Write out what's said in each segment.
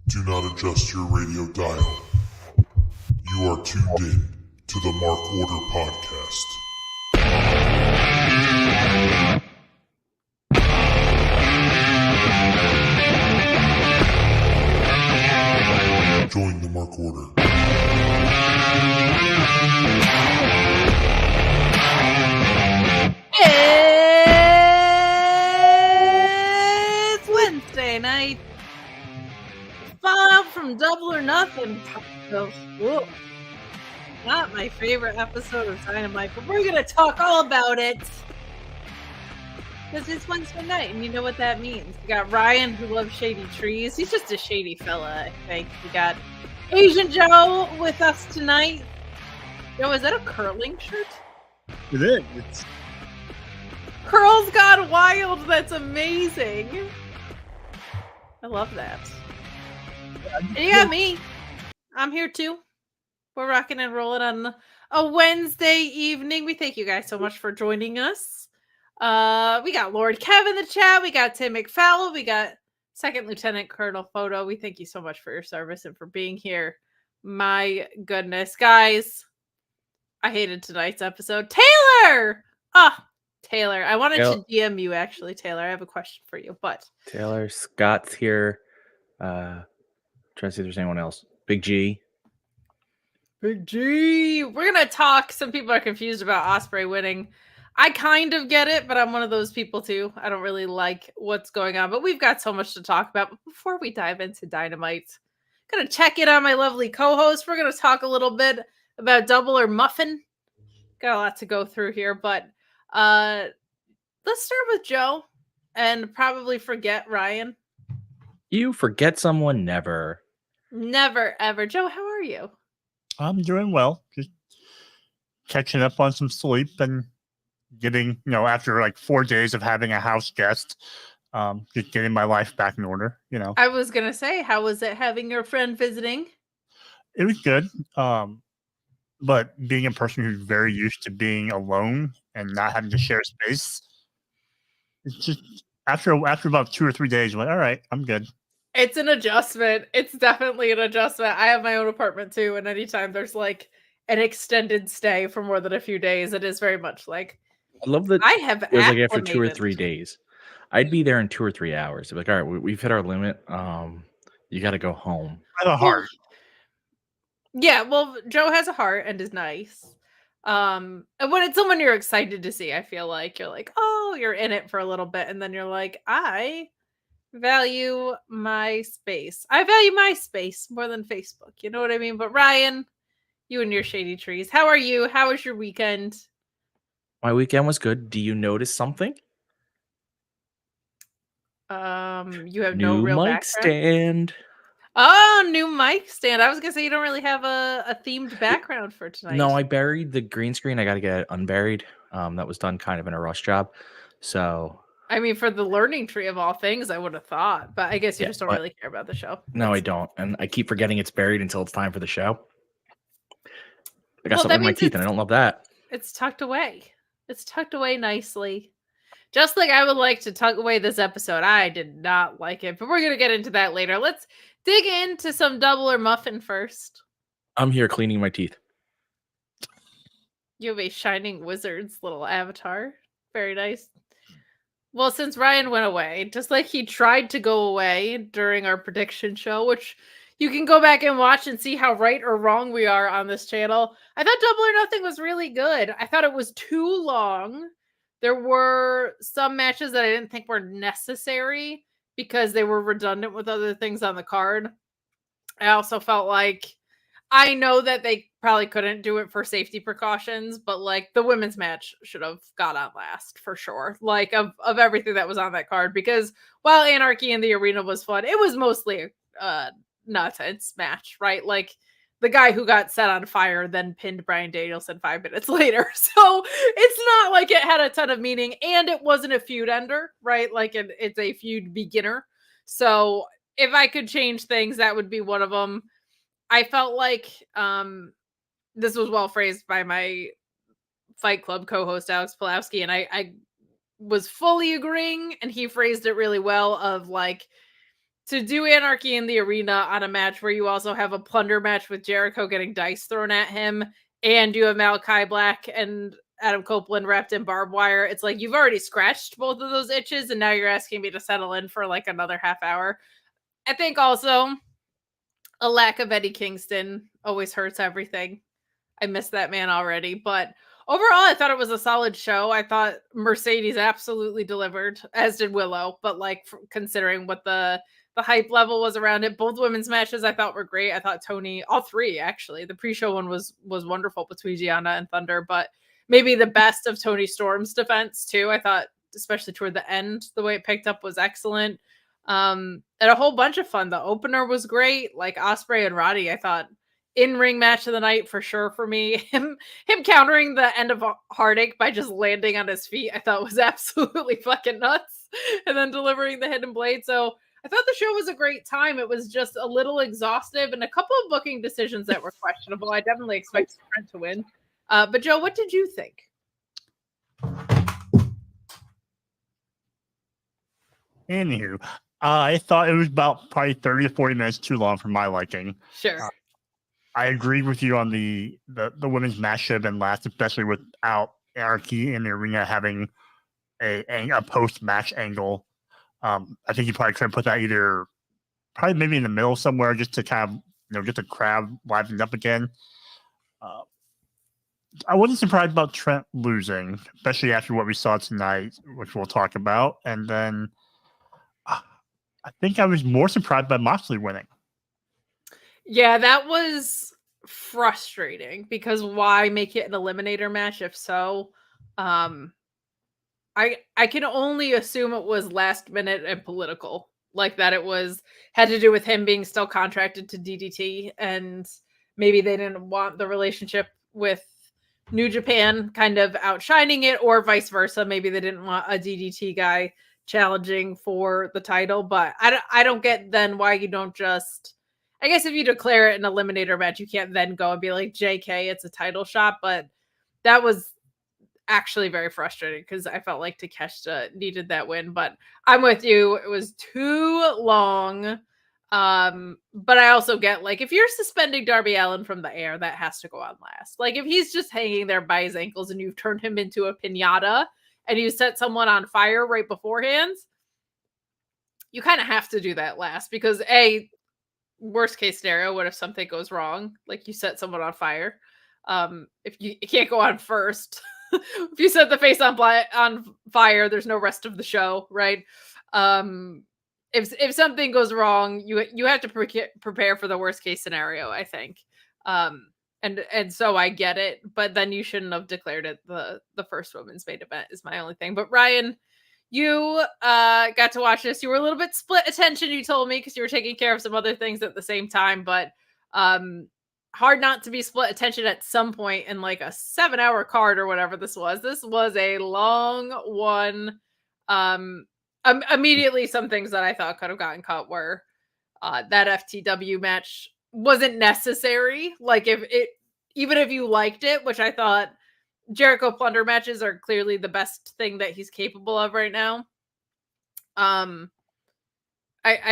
Do not adjust your radio dial. You are tuned in to the Mark Order Podcast. Join the Mark Order. It's Wednesday night. Fallout from Double or Nothing. Whoa. Not my favorite episode of Dynamite, but we're going to talk all about it. Because it's Wednesday night, and you know what that means. We got Ryan, who loves shady trees. He's just a shady fella, I think. We got Asian Joe with us tonight. Joe, is that a curling shirt? It is. It's... Curls Gone Wild. That's amazing. I love that. And you got me. I'm here too. We're rocking and rolling on a Wednesday evening. We thank you guys so much for joining us. We got Lord Kev in the chat. We got Tim McFowle. We got Second Lieutenant Colonel Photo. We thank you so much for your service and for being here. My goodness, guys. I hated tonight's episode. Taylor! Taylor. I wanted to DM you, actually, Taylor. I have a question for you, but... Taylor, Scott's here. Trying to see if there's anyone else. Big G. Big G! We're going to talk. Some people are confused about Ospreay winning. I kind of get it, but I'm one of those people, too. I don't really like what's going on, but we've got so much to talk about. But before we dive into Dynamite, I'm going to check in on my lovely co-host. We're going to talk a little bit about Double or Muffin. Got a lot to go through here, but let's start with Joe and probably forget Ryan. You forget someone never. Never, ever. Joe, how are you? I'm doing well. Just catching up on some sleep and getting, after like 4 days of having a house guest, just getting my life back in order, I was going to say, how was it having your friend visiting? It was good. But being a person who's very used to being alone and not having to share space, it's just after about 2 or 3 days, you're like, all right, I'm good. It's an adjustment. It's definitely an adjustment. I have my own apartment too, and anytime there's like an extended stay for more than a few days, it is very much like I love that. I have it was like after 2 or 3 days. I'd be there in 2 or 3 hours. I'd be like, all right, we've hit our limit. You got to go home. I have a heart. Yeah, well, Joe has a heart and is nice. And when it's someone you're excited to see, I feel like you're like, oh, you're in it for a little bit, and then you're like, I value my space. I value my space more than Facebook. You know what I mean? But Ryan, you and your shady trees, how are you? How was your weekend? My weekend was good. Do you notice something? You have new no real mic background? Stand. Oh, new mic stand. I was gonna say you don't really have a themed background for tonight. No, I buried the green screen. I got to get it unburied. That was done kind of in a rush job. So, I mean, for the learning tree of all things, I would have thought, but I guess you just don't really care about the show. No, I don't, and I keep forgetting it's buried until it's time for the show. I got something in my teeth, and I don't love that. It's tucked away. It's tucked away nicely. Just like I would like to tuck away this episode. I did not like it, but we're going to get into that later. Let's dig into some Double or Muffin first. I'm here cleaning my teeth. You have a Shining Wizard's little avatar. Very nice. Well, since Ryan went away, just like he tried to go away during our prediction show, which you can go back and watch and see how right or wrong we are on this channel. I thought Double or Nothing was really good. I thought it was too long. There were some matches that I didn't think were necessary because they were redundant with other things on the card. I also felt like, I know that they probably couldn't do it for safety precautions, but like the women's match should have got on last for sure. Like of everything that was on that card, because while Anarchy in the Arena was fun, it was mostly a nonsense match, right? Like the guy who got set on fire then pinned Bryan Danielson 5 minutes later. So it's not like it had a ton of meaning, and it wasn't a feud ender, right? Like it's a feud beginner. So if I could change things, that would be one of them. I felt like this was well phrased by my Fight Club co-host Alex Pulowski, and I was fully agreeing, and he phrased it really well of like, to do Anarchy in the Arena on a match where you also have a plunder match with Jericho getting dice thrown at him, and you have Malachi Black and Adam Copeland wrapped in barbed wire, it's like you've already scratched both of those itches, and now you're asking me to settle in for like another half hour. I think also a lack of Eddie Kingston always hurts everything. I miss that man already, but overall, I thought it was a solid show. I thought Mercedes absolutely delivered, as did Willow. But like considering what the hype level was around it, both women's matches I thought were great. I thought Tony, all three actually. The pre-show one was wonderful between Gianna and Thunder, but maybe the best of Tony Storm's defense too. I thought, especially toward the end, the way it picked up was excellent. And a whole bunch of fun. The opener was great. Like Ospreay and Roddy, I thought in-ring match of the night for sure for me. Him countering the end of Heartache by just landing on his feet, I thought was absolutely fucking nuts. And then delivering the hidden blade. So I thought the show was a great time. It was just a little exhaustive and a couple of booking decisions that were questionable. I definitely expected Trent to win. But Joe, what did you think? Anywho, I thought it was about probably 30 to 40 minutes too long for my liking. Sure. I agree with you on the women's match should have been last, especially without Anarchy in the Arena having a post-match angle. I think you probably could have put that either probably maybe in the middle somewhere just to kind of, get the crowd livened up again. I wasn't surprised about Trent losing, especially after what we saw tonight, which we'll talk about. And then I think I was more surprised by Moxley winning. Yeah, that was frustrating because why make it an eliminator match if so? I can only assume it was last minute and political, like that it had to do with him being still contracted to DDT, and maybe they didn't want the relationship with New Japan kind of outshining it, or vice versa. Maybe they didn't want a DDT guy challenging for the title, but I don't get then why you don't just, I guess if you declare it an eliminator match, you can't then go and be like, JK, it's a title shot. But that was actually very frustrating because I felt like Takeshita needed that win. But I'm with you. It was too long. But I also get, like, if you're suspending Darby Allin from the air, that has to go on last. Like, if he's just hanging there by his ankles and you've turned him into a piñata and you set someone on fire right beforehand, you kind of have to do that last because worst case scenario, what if something goes wrong? Like you set someone on fire. If you can't go on first, if you set the face on fire, there's no rest of the show, right? If something goes wrong, you have to prepare for the worst case scenario, I think. And so I get it, but then you shouldn't have declared it the first women's main event is my only thing. But Ryan, you got to watch this. You were a little bit split attention, you told me, because you were taking care of some other things at the same time, but hard not to be split attention at some point in like a 7-hour card or whatever this was. This was a long one. Immediately, some things that I thought could have gotten cut were that FTW match wasn't necessary. Like even if you liked it, which I thought Jericho plunder matches are clearly the best thing that he's capable of right now. I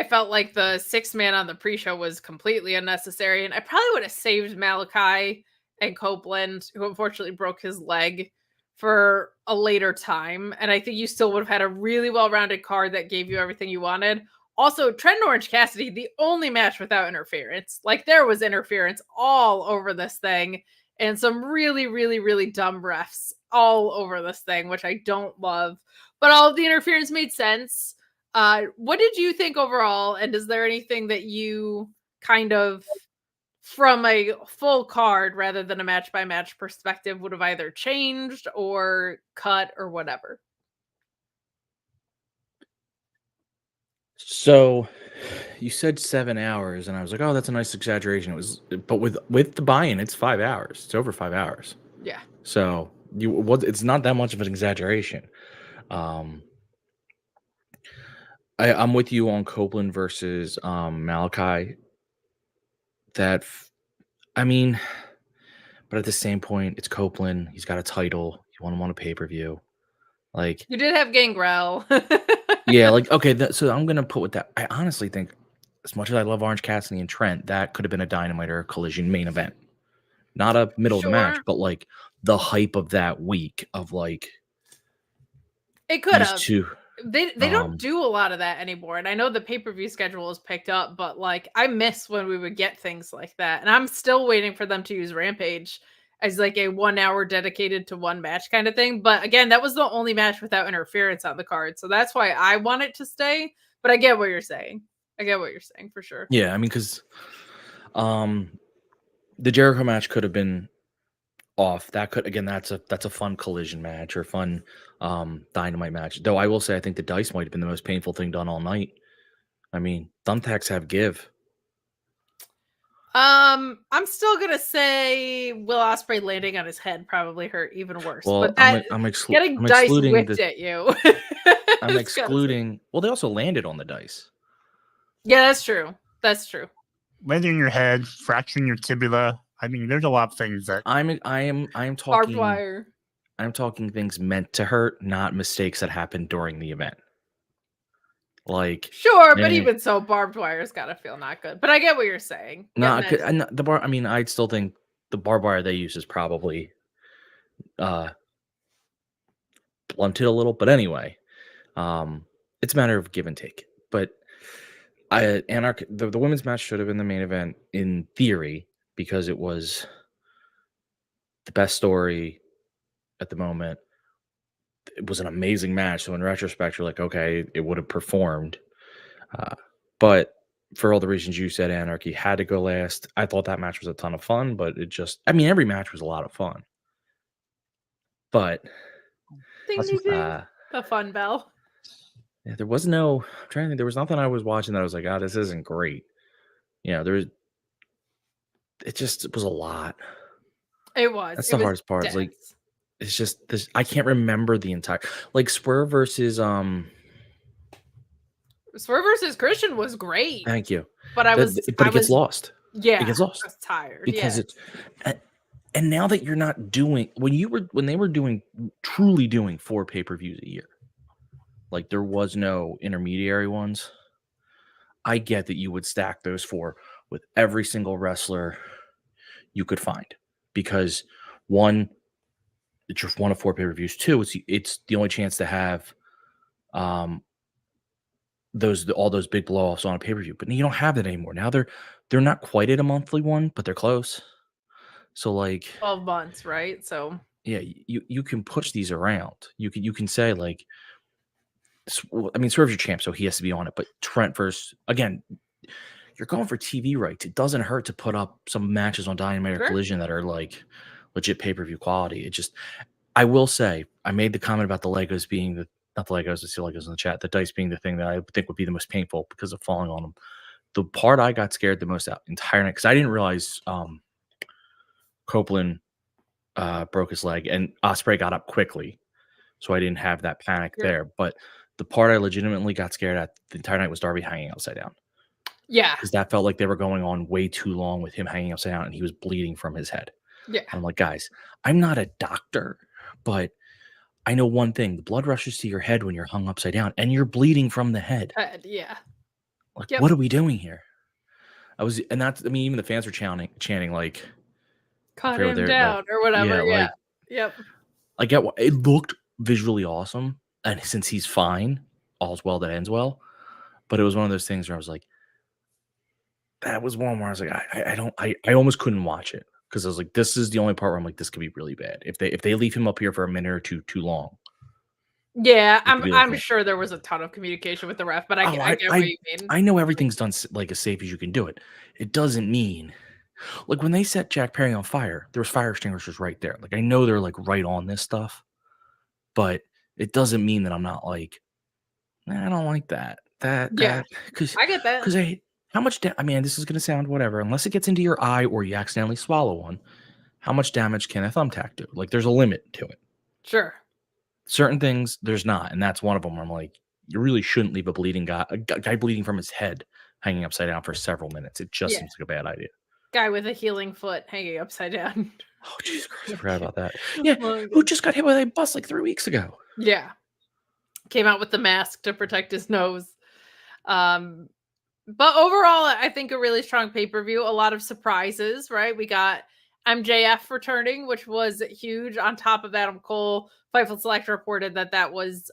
felt like the 6-man on the pre-show was completely unnecessary, and I probably would have saved Malachi and Copeland, who unfortunately broke his leg, for a later time. And I think you still would have had a really well-rounded card that gave you everything you wanted. Also, Trent and Orange Cassidy, the only match without interference. Like, there was interference all over this thing, and some really, really, really dumb refs all over this thing, which I don't love. But all of the interference made sense. What did you think overall? And is there anything that you kind of, from a full card rather than a match-by-match perspective, would have either changed or cut or whatever? So you said 7 hours, and I was like, "Oh, that's a nice exaggeration." It was, but with the buy-in, it's 5 hours. It's over 5 hours. Yeah. So it's not that much of an exaggeration. I'm with you on Copeland versus Malachi. But at the same point, it's Copeland. He's got a title. You want him on a pay-per-view. Like, you did have Gangrel. yeah, like, okay, so I'm gonna put with that. I honestly think as much as I love Orange Cassidy and Trent, that could have been a Dynamite or a Collision main event. Not a middle of the match, Sure. but like the hype of that week of like It could these have. two. They don't do a lot of that anymore. And I know the pay-per-view schedule is picked up, but like I miss when we would get things like that. And I'm still waiting for them to use Rampage as like a 1 hour dedicated to one match kind of thing. But again, that was the only match without interference on the card. So that's why I want it to stay. But I get what you're saying. I get what you're saying for sure. Yeah, I mean, because the Jericho match could have been off. That could, again, that's a fun Collision match or fun Dynamite match. Though I will say I think the dice might have been the most painful thing done all night. I mean, thumbtacks have give. I'm still gonna say Will Ospreay landing on his head probably hurt even worse. Well, but that, I'm getting dice excluding whipped at you. I'm excluding. Well, they also landed on the dice. Yeah, that's true. That's true. Landing on your head, fracturing your tibia. I mean, there's a lot of things that I'm Barbed talking. wire. I'm talking things meant to hurt, not mistakes that happened during the event. Like Sure, but even so, barbed wire's gotta feel not good. But I get what you're saying. not the bar. I mean, I'd still think the barbed wire they use is probably blunted a little. But anyway, it's a matter of give and take. But the women's match should have been the main event in theory because it was the best story at the moment. It was an amazing match. So in retrospect, you're like, okay, it would have performed. But for all the reasons you said, Anarchy had to go last. I thought that match was a ton of fun, but every match was a lot of fun. But ding, ding, ding. The fun bell. Yeah, there was I'm trying to think, there was nothing I was watching that I was like, this isn't great. It was a lot. It was. That's the hardest part. It's like, it's just this. I can't remember the entire Swerve versus Christian was great. Thank you. But it gets lost. Yeah, it gets lost. I was tired because it's. And now that you're not doing when they were truly doing 4 pay-per-views a year, like there was no intermediary ones. I get that you would stack those 4 with every single wrestler you could find because one. It's just 1 of 4 pay-per-views. 2, it's the only chance to have all those big blow-offs on a pay-per-view. But you don't have that anymore. Now they're not quite at a monthly one, but they're close. So like 12 months, right? So yeah, you can push these around. You can say like, I mean, Swerve's your champ, so he has to be on it. But Trent versus, again, you're going for TV rights. It doesn't hurt to put up some matches on Dynamite or Collision that are like legit pay-per-view quality. I will say, I made the comment about the Legos being not the Legos, I see Legos in the chat, the dice being the thing that I think would be the most painful because of falling on them. The part I got scared the most out entire night, because I didn't realize Copeland broke his leg and Ospreay got up quickly. So I didn't have that panic there. But the part I legitimately got scared at the entire night was Darby hanging upside down. Yeah. Because that felt like they were going on way too long with him hanging upside down and he was bleeding from his head. Yeah. I'm like, guys, I'm not a doctor, but I know one thing. The blood rushes to your head when you're hung upside down and you're bleeding from the head. Yeah. Like, what are we doing here? Even the fans were chanting like, cut him down or whatever. Yeah. Yep. I get what it looked visually awesome. And since he's fine, all's well that ends well. But it was one of those things where I was like, that was one where I was like, I almost couldn't watch it. Because I was like, this is the only part where I'm like, this could be really bad. If they leave him up here for a minute or two too long. Yeah, I'm sure there was a ton of communication with the ref, but I get what you mean. I know everything's done like as safe as you can do it. It doesn't mean like when they set Jack Perry on fire, there was fire extinguishers right there. Like I know they're like right on this stuff, but it doesn't mean that I'm not like, I don't like that. Because I get that. Because how much this is going to sound whatever, unless it gets into your eye or you accidentally swallow one, how much damage can a thumbtack do? Like, there's a limit to it. Sure. Certain things, there's not. And that's one of them where I'm like, you really shouldn't leave a guy bleeding from his head hanging upside down for several minutes. It just seems like a bad idea. Guy with a healing foot hanging upside down. Oh, Jesus Christ. I forgot about that. Yeah. Who just got hit with a bus like 3 weeks ago? Yeah. Came out with the mask to protect his nose. But overall, I think a really strong pay-per-view. A lot of surprises, right? We got MJF returning, which was huge. On top of Adam Cole, Fightful Select reported that was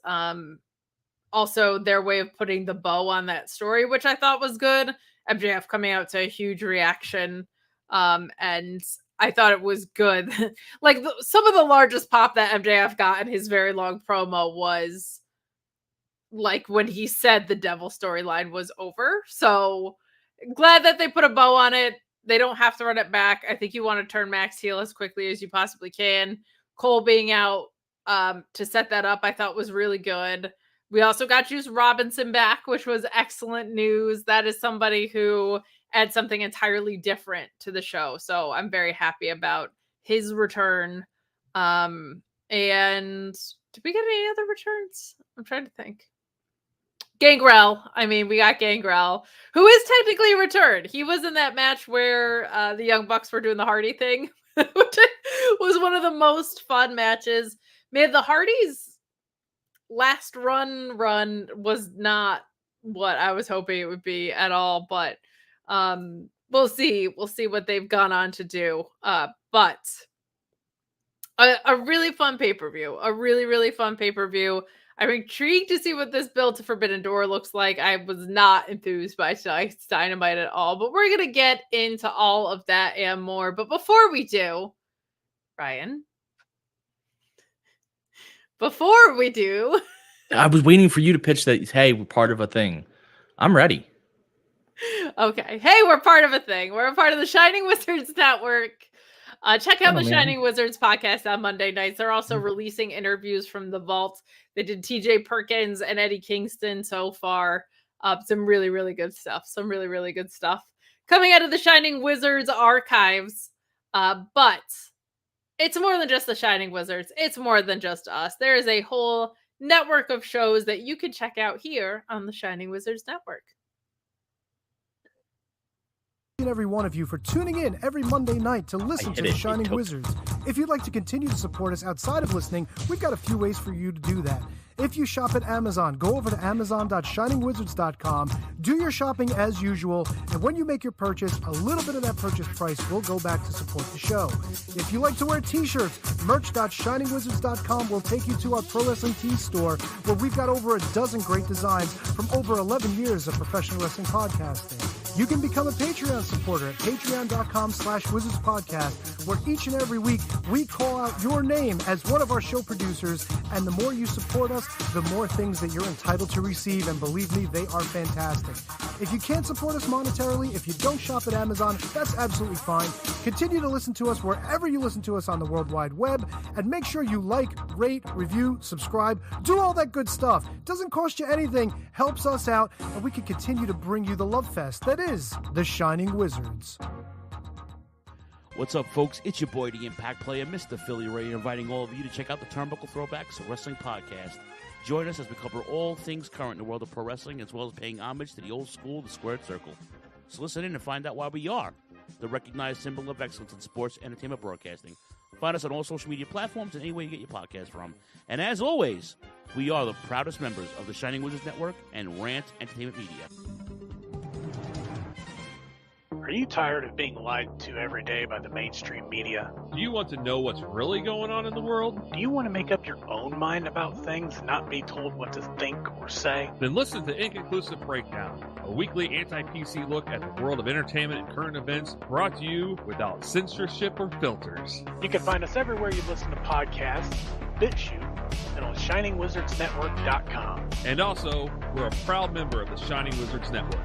also their way of putting the bow on that story, which I thought was good. MJF coming out to a huge reaction. And I thought it was good. Like some of the largest pop that MJF got in his very long promo was like when he said the devil storyline was over. So glad that they put a bow on it. They don't have to run it back. I think you want to turn Max heel as quickly as you possibly can. Cole being out to set that up, I thought was really good. We also got Juice Robinson back, which was excellent news. That is somebody who adds something entirely different to the show. So I'm very happy about his return. And did we get any other returns? I'm trying to think. Gangrel. I mean, we got Gangrel, who is technically returned. He was in that match where the Young Bucks were doing the Hardy thing, which was one of the most fun matches. Man, the Hardys' last run was not what I was hoping it would be at all, but we'll see. We'll see what they've gone on to do. But a really fun pay-per-view. A really, really fun pay-per-view. I'm intrigued to see what this build to Forbidden Door looks like. I was not enthused by tonight's Dynamite at all, but we're going to get into all of that and more. But before we do, Ryan, I was waiting for you to pitch that, hey, we're part of a thing. I'm ready. Okay. Hey, we're part of a thing. We're a part of the Shining Wizards Network. Check out the Shining Wizards podcast on Monday nights. They're also releasing interviews from the vault. They did TJ Perkins and Eddie Kingston so far. Some really, really good stuff. Some really, really good stuff coming out of the Shining Wizards archives. But it's more than just the Shining Wizards. It's more than just us. There is a whole network of shows that you can check out here on the Shining Wizards Network. And every one of you for tuning in every Monday night to listen to the Shining Wizards. If you'd like to continue to support us outside of listening, we've got a few ways for you to do that. If you shop at Amazon, go over to amazon.shiningwizards.com, do your shopping as usual, and when you make your purchase, a little bit of that purchase price will go back to support the show. If you like to wear t-shirts, merch.shiningwizards.com will take you to our Pro Wrestling Tees store, where we've got over a dozen great designs from over 11 years of professional wrestling podcasting. You can become a Patreon supporter at patreon.com/wizardspodcast, where each and every week we call out your name as one of our show producers, and the more you support us, the more things that you're entitled to receive, and believe me, they are fantastic. If you can't support us monetarily, if you don't shop at Amazon, that's absolutely fine. Continue to listen to us wherever you listen to us on the World Wide Web, and make sure you like, rate, review, subscribe, do all that good stuff. Doesn't cost you anything, helps us out, and we can continue to bring you the love fest that is the Shining Wizards. What's up, folks? It's your boy, the Impact Player, Mr. Philly Ray, inviting all of you to check out the Turnbuckle Throwbacks Wrestling Podcast. Join us as we cover all things current in the world of pro wrestling, as well as paying homage to the old school, the Squared Circle. So listen in and find out why we are the recognized symbol of excellence in sports entertainment broadcasting. Find us on all social media platforms and any way you get your podcast from. And as always, we are the proudest members of the Shining Wizards Network and Rant Entertainment Media. Are you tired of being lied to every day by the mainstream media? Do you want to know what's really going on in the world? Do you want to make up your own mind about things and not be told what to think or say? Then listen to Inconclusive Breakdown, a weekly anti-PC look at the world of entertainment and current events, brought to you without censorship or filters. You can find us everywhere you listen to podcasts, BitChute, and on ShiningWizardsNetwork.com. And also, we're a proud member of the Shining Wizards Network.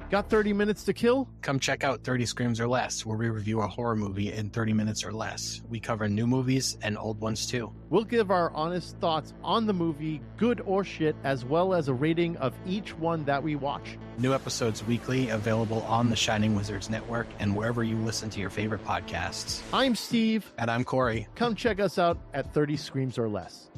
Got 30 minutes to kill? Come check out 30 Screams or Less, where we review a horror movie in 30 minutes or less. We cover new movies and old ones too. We'll give our honest thoughts on the movie, good or shit, as well as a rating of each one that we watch. New episodes weekly, available on the Shining Wizards Network and wherever you listen to your favorite podcasts. I'm Steve. And I'm Corey. Come check us out at 30 Screams or Less.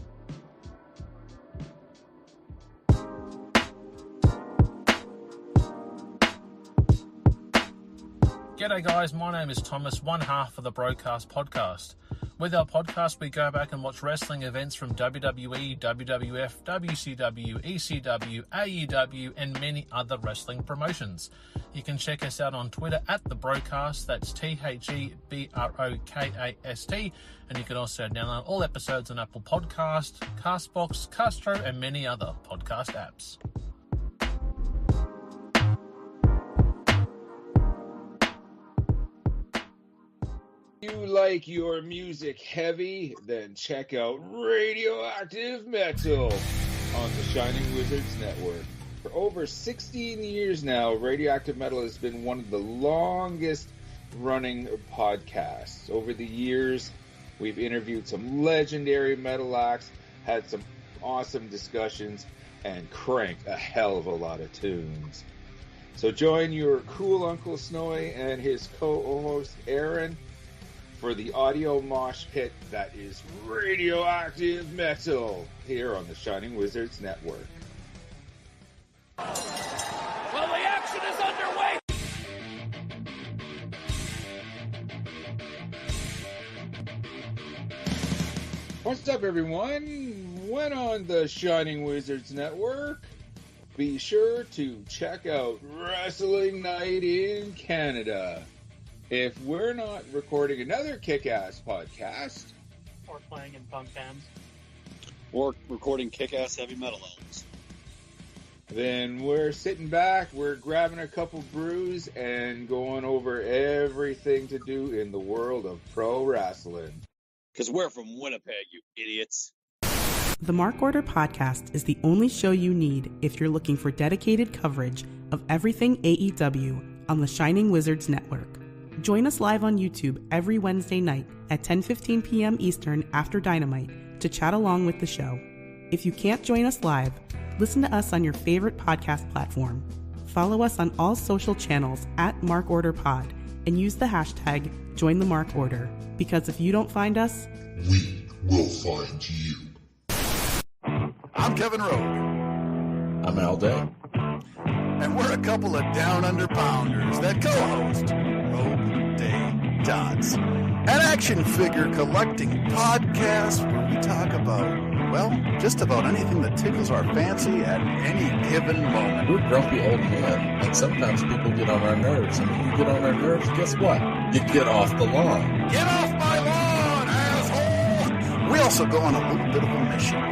G'day guys, my name is Thomas, one half of the Broadcast Podcast. With our podcast, we go back and watch wrestling events from WWE, WWF, WCW, ECW, AEW, and many other wrestling promotions. You can check us out on Twitter at The Brokast, that's TheBrokast, and you can also download all episodes on Apple Podcast, Castbox, Castro, and many other podcast apps. You like your music heavy? Then check out Radioactive Metal on the Shining Wizards Network. For over 16 years now, Radioactive Metal has been one of the longest running podcasts. Over the years, we've interviewed some legendary metal acts, had some awesome discussions, and cranked a hell of a lot of tunes. So join your cool Uncle Snowy and his co-host Aaron for the audio mosh pit that is Radioactive Metal here on the Shining Wizards Network. Well, the action is underway! What's up, everyone? When on the Shining Wizards Network, be sure to check out Wrestling Night in Canada. If we're not recording another kick-ass podcast, Or playing in punk bands. Or recording kick-ass heavy metal albums. then we're sitting back, we're grabbing a couple brews, and going over everything to do in the world of pro wrestling. Because we're from Winnipeg, you idiots. The Mark Order Podcast is the only show you need if you're looking for dedicated coverage of everything AEW on the Shining Wizards Network. Join us live on YouTube every Wednesday night at 10:15 p.m. Eastern after Dynamite to chat along with the show. If you can't join us live, listen to us on your favorite podcast platform. Follow us on all social channels at Mark Order Pod and use the hashtag #JoinTheMarkOrder, because if you don't find us, we will find you. I'm Kevin Rowe. I'm Al Day. And we're a couple of down-under-pounders that co-host Rogue Day Dots, an action figure collecting podcast where we talk about, well, just about anything that tickles our fancy at any given moment. We're grumpy old men, and sometimes people get on our nerves. And when you get on our nerves, guess what? You get off the lawn. Get off my lawn, asshole! We also go on a little bit of a mission.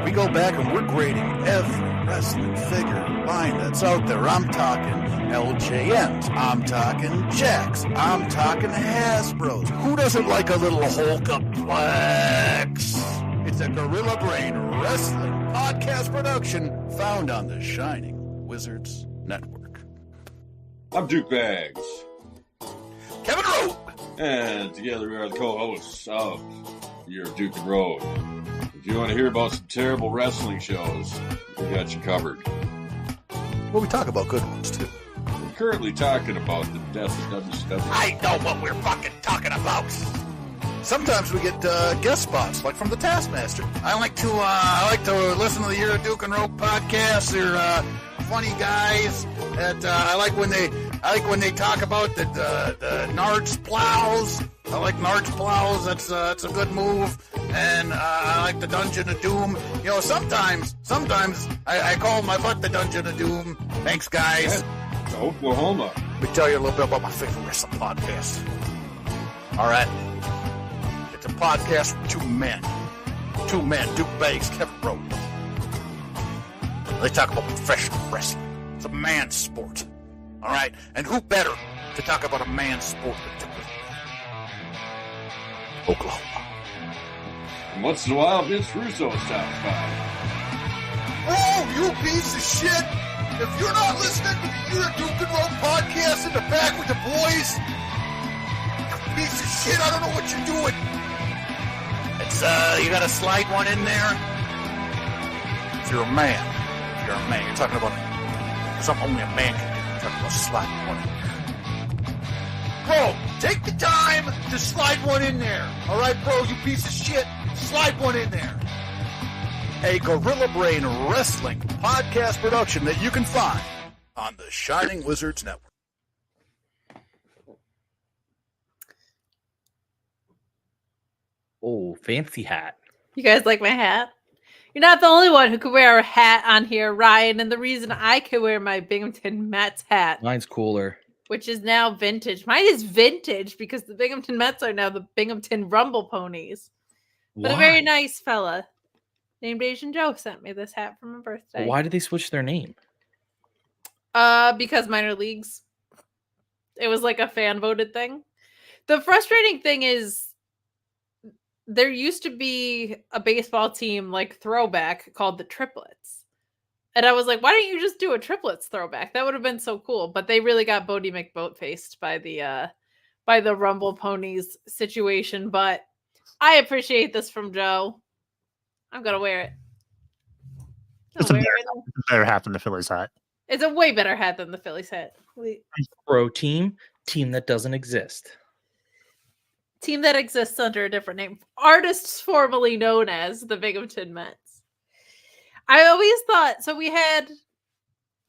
We go back and we're grading every wrestling figure line that's out there. I'm talking LJNs. I'm talking Jacks. I'm talking Hasbros. Who doesn't like a little Hulkaplex? It's a Gorilla Brain Wrestling podcast production found on the Shining Wizards Network. I'm Duke Bags. Kevin Rowe. And together we are the co-hosts of Your Duke and Road. If you want to hear about some terrible wrestling shows, we got you covered. Well, we talk about good ones, too. We're currently talking about the death of WCW. I know what we're fucking talking about. Sometimes we get guest spots, like from the Taskmaster. I like to listen to the Your Duke and Rope podcast. They're funny guys. That I like when they talk about the Nards plows. I like Nards plows. That's a good move. And I like the Dungeon of Doom. You know, sometimes I call my butt the Dungeon of Doom. Thanks, guys. Yeah, Oklahoma. Let me tell you a little bit about my favorite wrestling podcast. All right. It's a podcast with two men, Duke Bags, Kevin Rowe. They talk about professional wrestling. It's a man's sport. All right? And who better to talk about a man's sport than Duke? Oklahoma. And once in a while, Vince Russo stops by. Oh, you piece of shit! If you're not listening to the Your Duke and Rope podcast in the back with the boys, you piece of shit, I don't know what you're doing. It's, you gotta slide one in there. If you're a man, you're talking about something only a man can do. You're talking about sliding one in there. Bro, take the time to slide one in there. All right, bro, you piece of shit. Slide one in there. A Gorilla Brain Wrestling podcast production that you can find on the Shining Wizards Network. Oh, fancy hat. You guys like my hat? You're not the only one who could wear a hat on here, Ryan. And the reason I could wear my Binghamton Mets hat, Mine's cooler. which is now vintage. Mine is vintage because the Binghamton Mets are now the Binghamton Rumble Ponies. But a very nice fella named Asian Joe sent me this hat for my birthday. Why did they switch their name? Because minor leagues. It was like a fan voted thing. The frustrating thing is there used to be a baseball team like throwback called the Triplets. And I was like, why don't you just do a Triplets throwback? That would have been so cool. But they really got Bodie McBoat-faced by the Rumble Ponies situation. But I appreciate this from Joe. I'm gonna wear it. It's a better hat than the Phillies hat. It's a way better hat than the Phillies hat. Pro team that doesn't exist. Team that exists under a different name. Artists formerly known as the Binghamton Mets. I always thought, so we had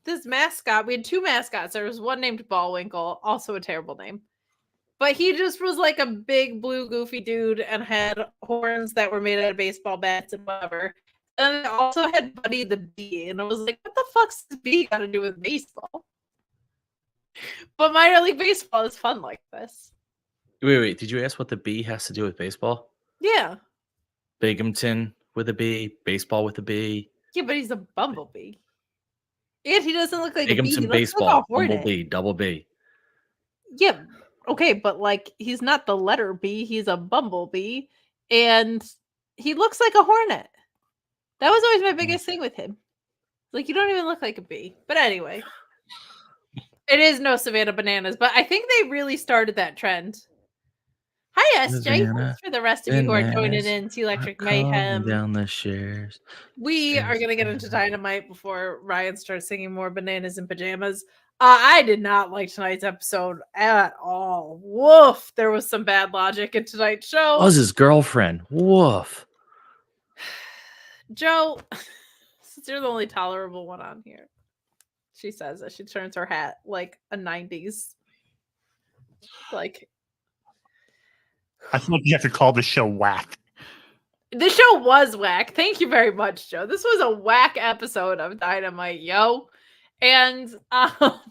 this mascot. We had two mascots. There was one named Ballwinkle, also a terrible name. But he just was like a big blue goofy dude and had horns that were made out of baseball bats and whatever. And I also had Buddy the Bee. And I was like, what the fuck's this bee got to do with baseball? But minor league baseball is fun like this. Wait. Did you ask what the B has to do with baseball? Yeah. Binghamton with a B, baseball with a B. Yeah, but he's a bumblebee. And he doesn't look like Binghamton a bee. He baseball, looks like a hornet. bumblebee, double B. Yeah, okay, but like he's not the letter B, he's a bumblebee, and he looks like a hornet. That was always my biggest thing with him. Like, you don't even look like a bee. But anyway, it is no Savannah Bananas, but I think they really started that trend. Hi, SJ. Thanks for the rest of you who are joining in to Electric Mayhem. Down the shares. We are going to get into Dynamite before Ryan starts singing more Bananas in Pajamas. I did not like tonight's episode at all. Woof. There was some bad logic in tonight's show. Was his girlfriend. Woof. Joe, since you're the only tolerable one on here, she says that she turns her hat like a 90s. Like, I feel like you have to call the show whack. the show was whack. Thank you very much, Joe. This was a whack episode of Dynamite, yo. And wow.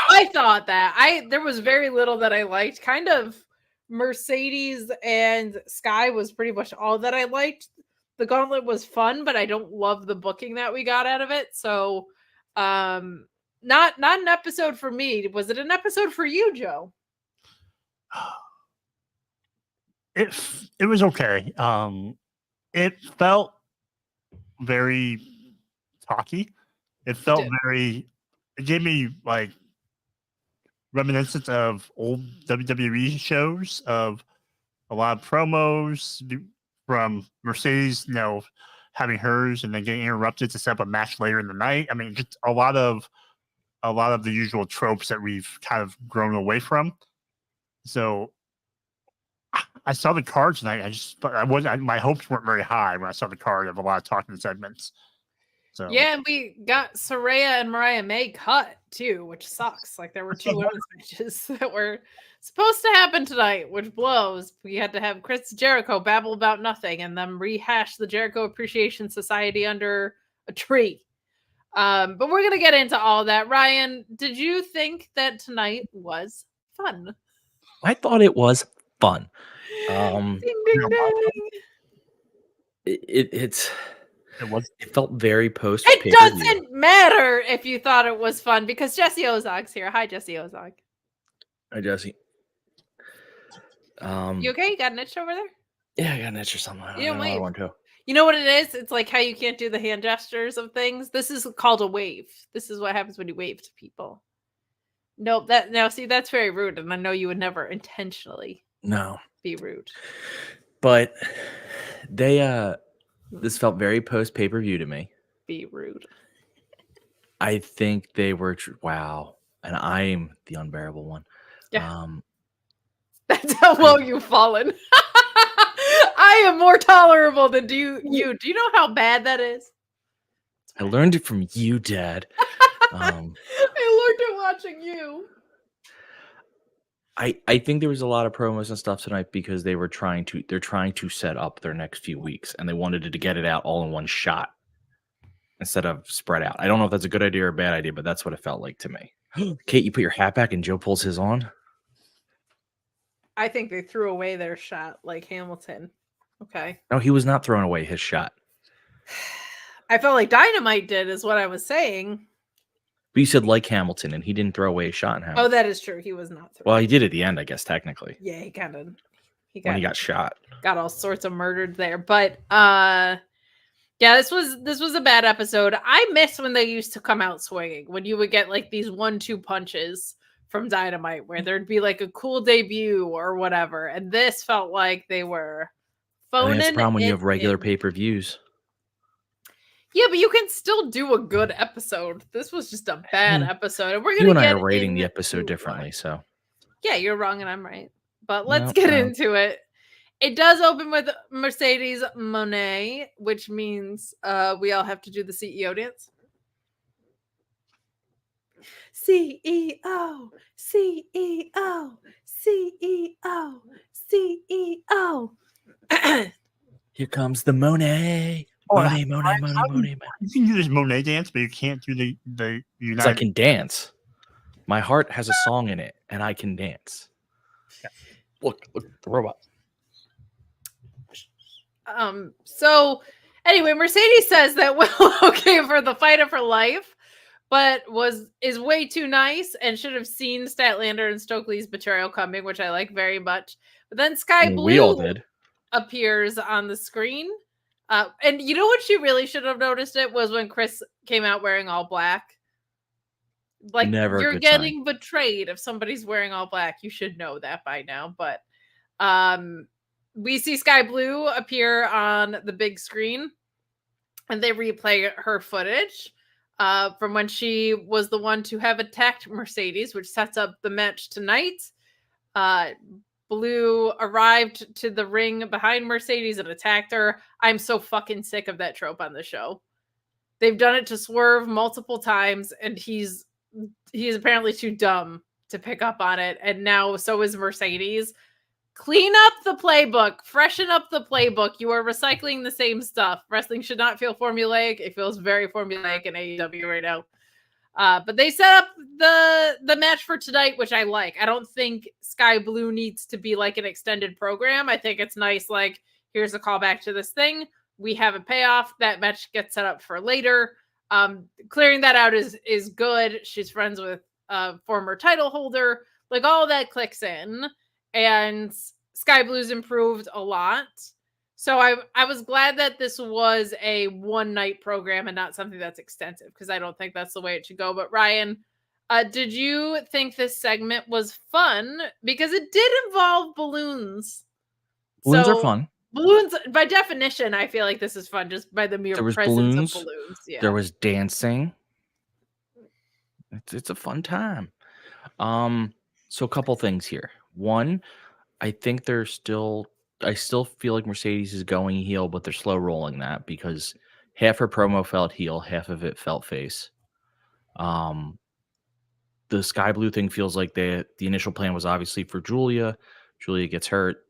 I thought that there was very little that I liked. Kind of Mercedes and Sky was pretty much all that I liked. The gauntlet was fun, but I don't love the booking that we got out of it. So not an episode for me. Was it an episode for you, Joe? It was okay. It felt very talky. It felt it gave me like reminiscence of old WWE shows, of a lot of promos from Mercedes, having hers and then getting interrupted to set up a match later in the night. I mean, just a lot of the usual tropes that we've kind of grown away from. So I saw the card tonight. My hopes weren't very high when I saw the card of a lot of talking segments. So yeah, and we got Saraya and Mariah May cut too, which sucks. Like, there were two women's matches that were supposed to happen tonight, which blows. We had to have Chris Jericho babble about nothing and then rehash the Jericho Appreciation Society under a tree. But we're gonna get into all that. Ryan, did you think that tonight was fun? I thought it was fun. Ding, ding, ding. It felt very post. It doesn't matter if you thought it was fun because Jesse Ozog's here. Hi, Jesse Ozog. Hi, Jesse. You okay? You got an itch over there? Yeah, I got an itch or something. I don't know what I want to. You know what it is? It's like how you can't do the hand gestures of things. This is called a wave. This is what happens when you wave to people. Nope. That's very rude, and I know you would never intentionally be rude. But this felt very post pay-per-view to me. Be rude. I think they were wow, and I'm the unbearable one. Yeah. That's how low you've fallen. I am more tolerable than you. Do you know how bad that is? I learned it from you, Dad. I learned it watching you. I think there was a lot of promos and stuff tonight because they're trying to set up their next few weeks, and they wanted to get it out all in one shot instead of spread out. I don't know if that's a good idea or a bad idea, but that's what it felt like to me. Kate, you put your hat back and Joe pulls his on. I think they threw away their shot like Hamilton. Okay. No, he was not throwing away his shot. I felt like Dynamite did, is what I was saying. But you said like Hamilton, and he didn't throw away a shot in Hamilton. Oh, that is true. He was not throwing. Well, he did at the end, I guess, technically. Yeah, he when he got shot. Got all sorts of murdered there. But yeah, this was a bad episode. I miss when they used to come out swinging, when you would get like these 1-2 punches from Dynamite, where there'd be like a cool debut or whatever. And this felt like they were phoning. That's the problem when you have regular pay-per-views. Yeah, but you can still do a good episode. This was just a bad episode. And we're gonna You and I get are rating the episode differently, so yeah, you're wrong and I'm right. But let's get into it. It does open with Mercedes Moné, which means we all have to do the CEO dance. CEO, CEO, CEO, CEO. Here comes the Monet. Monet. You can do this Monet dance, but you can't do the United. Because I can dance. My heart has a song in it, and I can dance. Yeah. Look, the robot. So anyway, Mercedes says that Will okay for the fight of her life, but is way too nice and should have seen Statlander and Stokely's betrayal coming, which I like very much. But then Sky Blue we all did. Appears on the screen. And you know what she really should have noticed it was when Chris came out wearing all black. Like, you're getting betrayed if somebody's wearing all black. You should know that by now. But we see Sky Blue appear on the big screen, and they replay her footage from when she was the one to have attacked Mercedes, which sets up the match tonight. Blue arrived to the ring behind Mercedes and attacked her. I'm so fucking sick of that trope on the show. They've done it to Swerve multiple times, and he's apparently too dumb to pick up on it. And now so is Mercedes. Clean up the playbook. Freshen up the playbook. You are recycling the same stuff. Wrestling should not feel formulaic. It feels very formulaic in AEW right now. But they set up the match for tonight, which I like. I don't think Sky Blue needs to be like an extended program. I think it's nice, like, here's a callback to this thing. We have a payoff. That match gets set up for later. Clearing that out is good. She's friends with a former title holder. Like, all that clicks in. And Sky Blue's improved a lot. So I was glad that this was a one-night program and not something that's extensive, because I don't think that's the way it should go. But Ryan, did you think this segment was fun? Because it did involve balloons. Balloons are fun. Balloons, by definition, I feel like this is fun just by the mere presence of balloons. Yeah. There was dancing. It's a fun time. So a couple things here. One, I think I still feel like Mercedes is going heel, but they're slow rolling that because half her promo felt heel, half of it felt face. The Sky Blue thing feels like the initial plan was obviously for Julia. Julia gets hurt.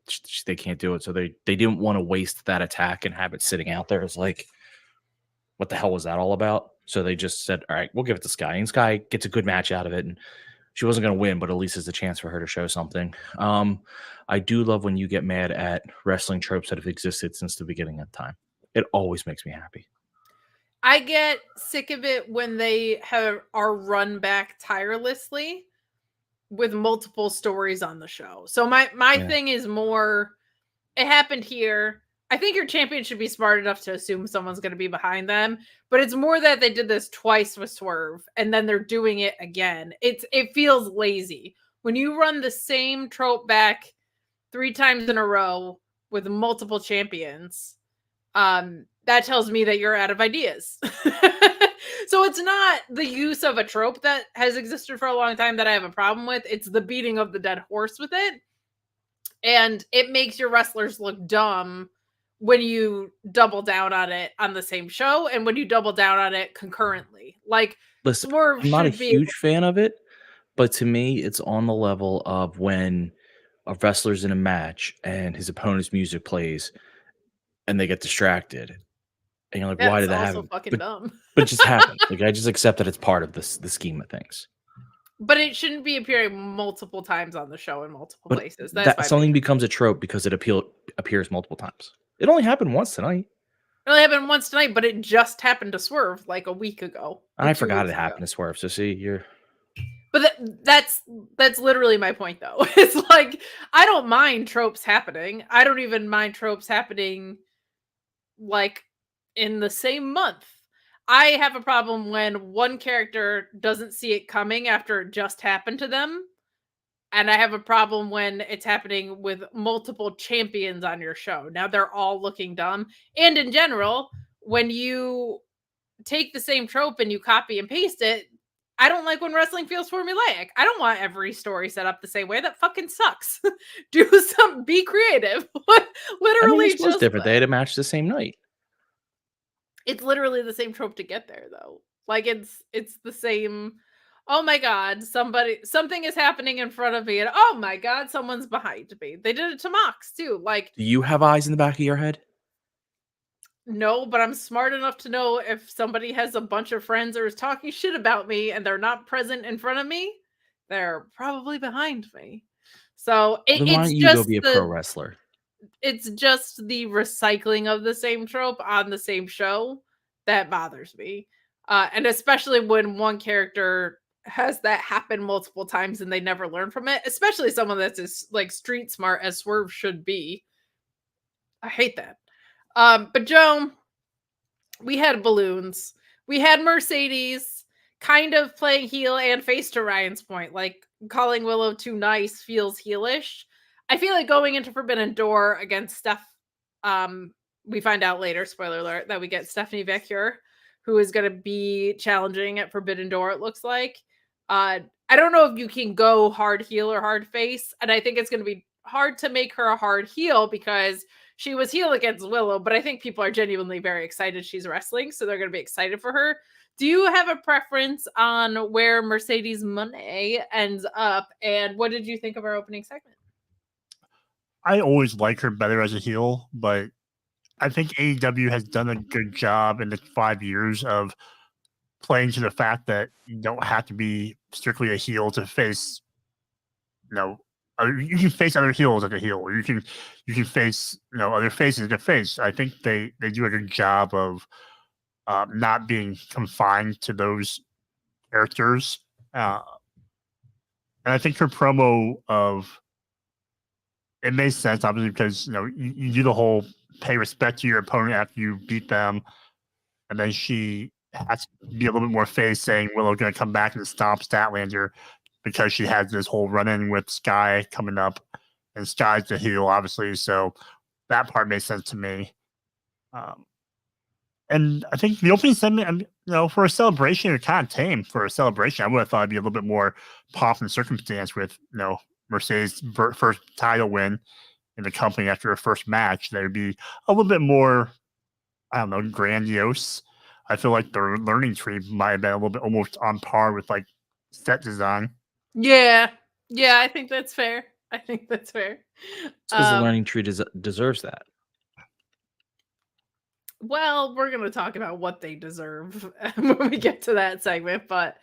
They can't do it. So they didn't want to waste that attack and have it sitting out there. It's like, what the hell was that all about? So they just said, all right, we'll give it to Sky. And Sky gets a good match out of it. And she wasn't going to win, but at least it's a chance for her to show something. I do love when you get mad at wrestling tropes that have existed since the beginning of time. It always makes me happy. I get sick of it when they are run back tirelessly with multiple stories on the show. So my thing is more, it happened here. I think your champion should be smart enough to assume someone's going to be behind them, but it's more that they did this twice with Swerve and then they're doing it again. It feels lazy. When you run the same trope back 3 times in a row with multiple champions, that tells me that you're out of ideas. So it's not the use of a trope that has existed for a long time that I have a problem with. It's the beating of the dead horse with it. And it makes your wrestlers look dumb when you double down on it on the same show and when you double down on it concurrently. Like, listen, Swerve I'm not a should be huge fan of it, But to me, it's on the level of when a wrestler's in a match and his opponent's music plays and they get distracted. And you're like, why That's did that also happen? fucking dumb. But it just happened. Like, I just accept that it's part of the scheme of things. But it shouldn't be appearing multiple times on the show in multiple But places. That's that my something opinion. becomes a trope because it appears multiple times. It only happened once tonight. It only happened once tonight, but it just happened to Swerve like a week ago. I forgot it happened to Swerve. So see, you're. But that's literally my point, though. It's like, I don't mind tropes happening. I don't even mind tropes happening like in the same month. I have a problem when one character doesn't see it coming after it just happened to them. And I have a problem when it's happening with multiple champions on your show. Now they're all looking dumb. And in general, when you take the same trope and you copy and paste it, I don't like when wrestling feels formulaic. I don't want every story set up the same way. That fucking sucks. Be creative. Literally, This was different. They had a match the same night. It's literally the same trope to get there, though. Like, it's the same. Oh my god, something is happening in front of me, and oh my god, someone's behind me. They did it to Mox too. Like, Do you have eyes in the back of your head? no, but I'm smart enough to know if somebody has a bunch of friends or is talking shit about me and they're not present in front of me, they're probably behind me. So Then why it's don't you go just be a pro wrestler? it's just the recycling of the same trope on the same show that bothers me. And especially when one character has that happen multiple times and they never learn from it, especially someone that's as like street smart as Swerve should be. I hate that. But Joe, we had balloons. We had Mercedes kind of playing heel and face, to Ryan's point. Like, calling Willow too nice feels heelish. I feel like going into Forbidden Door against Steph, we find out later, spoiler alert, that we get Stephanie Vecchio, who is going to be challenging at Forbidden Door, it looks like. I don't know if you can go hard heel or hard face, and I think it's going to be hard to make her a hard heel because she was heel against Willow, but I think people are genuinely very excited she's wrestling, so they're going to be excited for her. Do you have a preference on where Mercedes Moné ends up, and what did you think of our opening segment? I always like her better as a heel, but I think AEW has done a good job in the 5 years of playing to the fact that you don't have to be strictly a heel to face, you can face other heels as a heel, or you can face, other faces as a face. I think they do a good job of not being confined to those characters. And I think her promo it makes sense, obviously, because you do the whole pay respect to your opponent after you beat them, and then she has to be a little bit more face, saying Willow's going to come back and stomp Statlander because she has this whole run-in with Sky coming up, and Sky's the heel, obviously, so that part makes sense to me. And I think the opening segment, for a celebration, it's kind of tame for a celebration. I would have thought it'd be a little bit more pomp and circumstance with, Mercedes' first title win in the company after her first match. That would be a little bit more, grandiose. I feel like the learning tree might have been a little bit almost on par with like set design. Yeah, I think that's fair. Because the learning tree deserves that. Well, we're going to talk about what they deserve when we get to that segment, but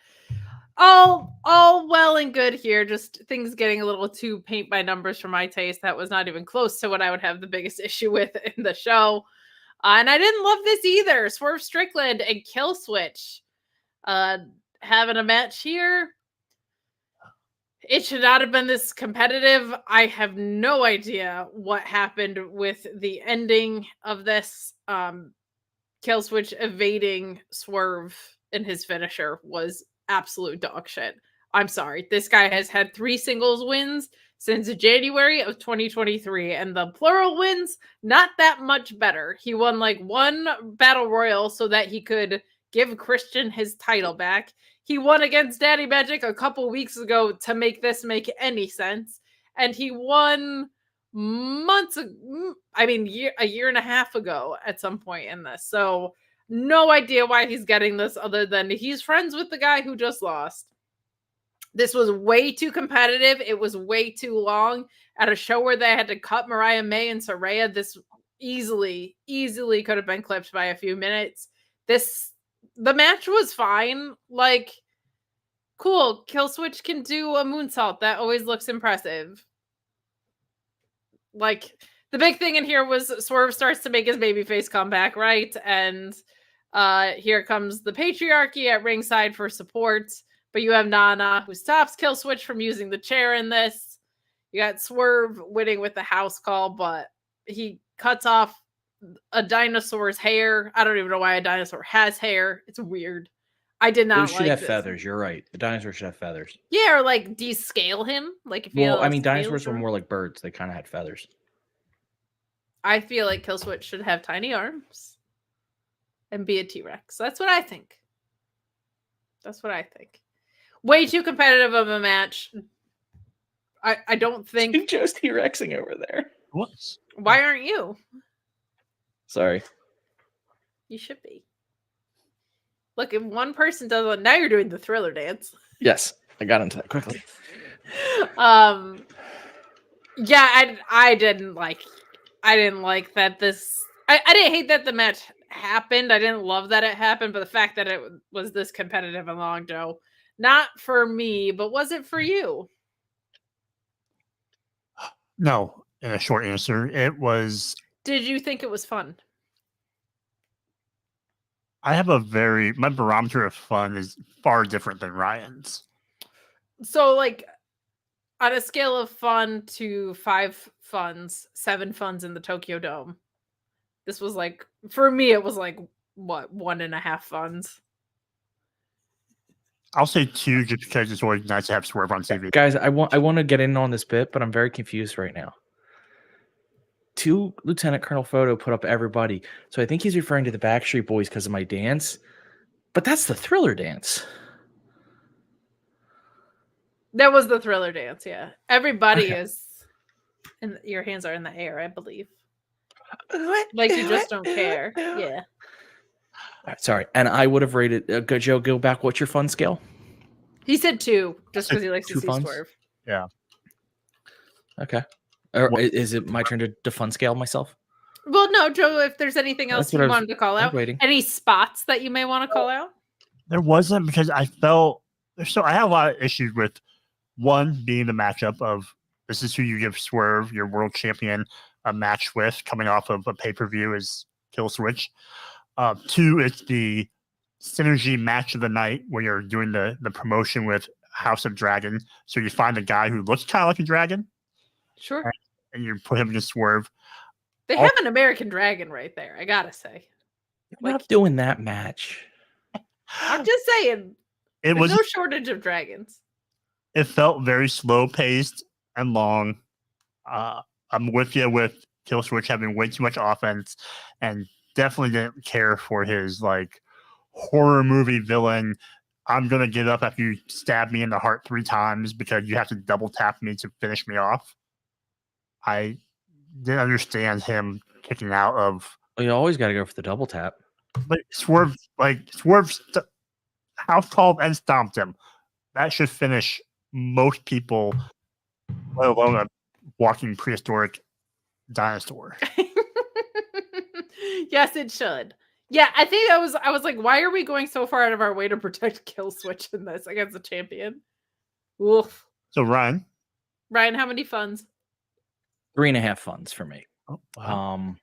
all well and good here. Just things getting a little too paint by numbers for my taste. That was not even close to what I would have the biggest issue with in the show. And I didn't love this either. Swerve Strickland and Killswitch having a match here. It should not have been this competitive. I have no idea what happened with the ending of this. Killswitch evading Swerve in his finisher was absolute dog shit. I'm sorry. This guy has had 3 singles wins since January of 2023, and the plural wins, not that much better. He won like 1 battle royal so that he could give Christian his title back. He won against Daddy Magic a couple weeks ago to make this make any sense. And he won a year and a half ago at some point in this. So no idea why he's getting this other than he's friends with the guy who just lost. This was way too competitive. It was way too long. At a show where they had to cut Mariah May and Saraya, this easily could have been clipped by a few minutes. The match was fine. Like, cool. Killswitch can do a moonsault. That always looks impressive. Like, the big thing in here was Swerve starts to make his babyface comeback, right? And here comes the patriarchy at ringside for support. But you have Nana, who stops Killswitch from using the chair in this. You got Swerve winning with the house call, but he cuts off a dinosaur's hair. I don't even know why a dinosaur has hair. It's weird. I did not Those should like have this. feathers. You're right. The dinosaur should have feathers. Yeah, or like descale him. Like if you Well, know, I mean, scales dinosaurs were or- more like birds. They kind of had feathers. I feel like Killswitch should have tiny arms and be a T-Rex. That's what I think. Way too competitive of a match. I don't think Joe's T-Rexing over there. What? Why aren't you? Sorry. You should be. Look, if one person does it, now you're doing the Thriller dance. Yes, I got into that quickly. Yeah, I didn't like that this. I didn't hate that the match happened. I didn't love that it happened, but the fact that it was this competitive and long, Joe, not for me, but was it for you? No, in a short answer, it was. Did you think it was fun? I have my barometer of fun is far different than Ryan's. So, like, on a scale of fun to 5 funs, 7 funs in the Tokyo Dome, this was like, for me, it was like, what, 1.5 funs? I'll say 2 just because it's always nice to have Swerve on TV. Guys, I want to get in on this bit, but I'm very confused right now. 2 Lieutenant Colonel Photo put up everybody. So I think he's referring to the Backstreet Boys because of my dance. But that's the Thriller dance. That was the Thriller dance, yeah. Everybody is, and your hands are in the air, I believe. Like you just don't care. Yeah. All right, sorry. And I would have rated, Joe, go back. What's your fun scale? He said 2, just because he likes to 2 see funs? Swerve. Yeah. Okay. Or is it my turn to fun scale myself? Well, no, Joe, if there's anything else That's what you I was- wanted to call I'm out, waiting. any spots that you may want to call out? There wasn't because I felt so. I had a lot of issues with one being the matchup of this is who you give Swerve, your world champion, a match with coming off of a pay-per-view is Killswitch. 2, it's the synergy match of the night where you're doing the promotion with House of Dragon. So you find a guy who looks kind of like a dragon. Sure. And you put him against Swerve. They have an American Dragon right there, I gotta say. I'm not doing that match. I'm just saying, It there's was no shortage of dragons. it felt very slow paced and long. I'm with you with Killswitch having way too much offense and definitely didn't care for his like horror movie villain. I'm gonna get up after you stab me in the heart 3 times because you have to double tap me to finish me off. I didn't understand him kicking out of. Well, you always got to go for the double tap. But Swerve house called and stomped him. That should finish most people, let alone a walking prehistoric dinosaur. Yes, it should. Yeah, I think I was like, why are we going so far out of our way to protect Killswitch in this against the champion? Oof. So Ryan, how many funs? 3.5 funds for me. Oh, wow.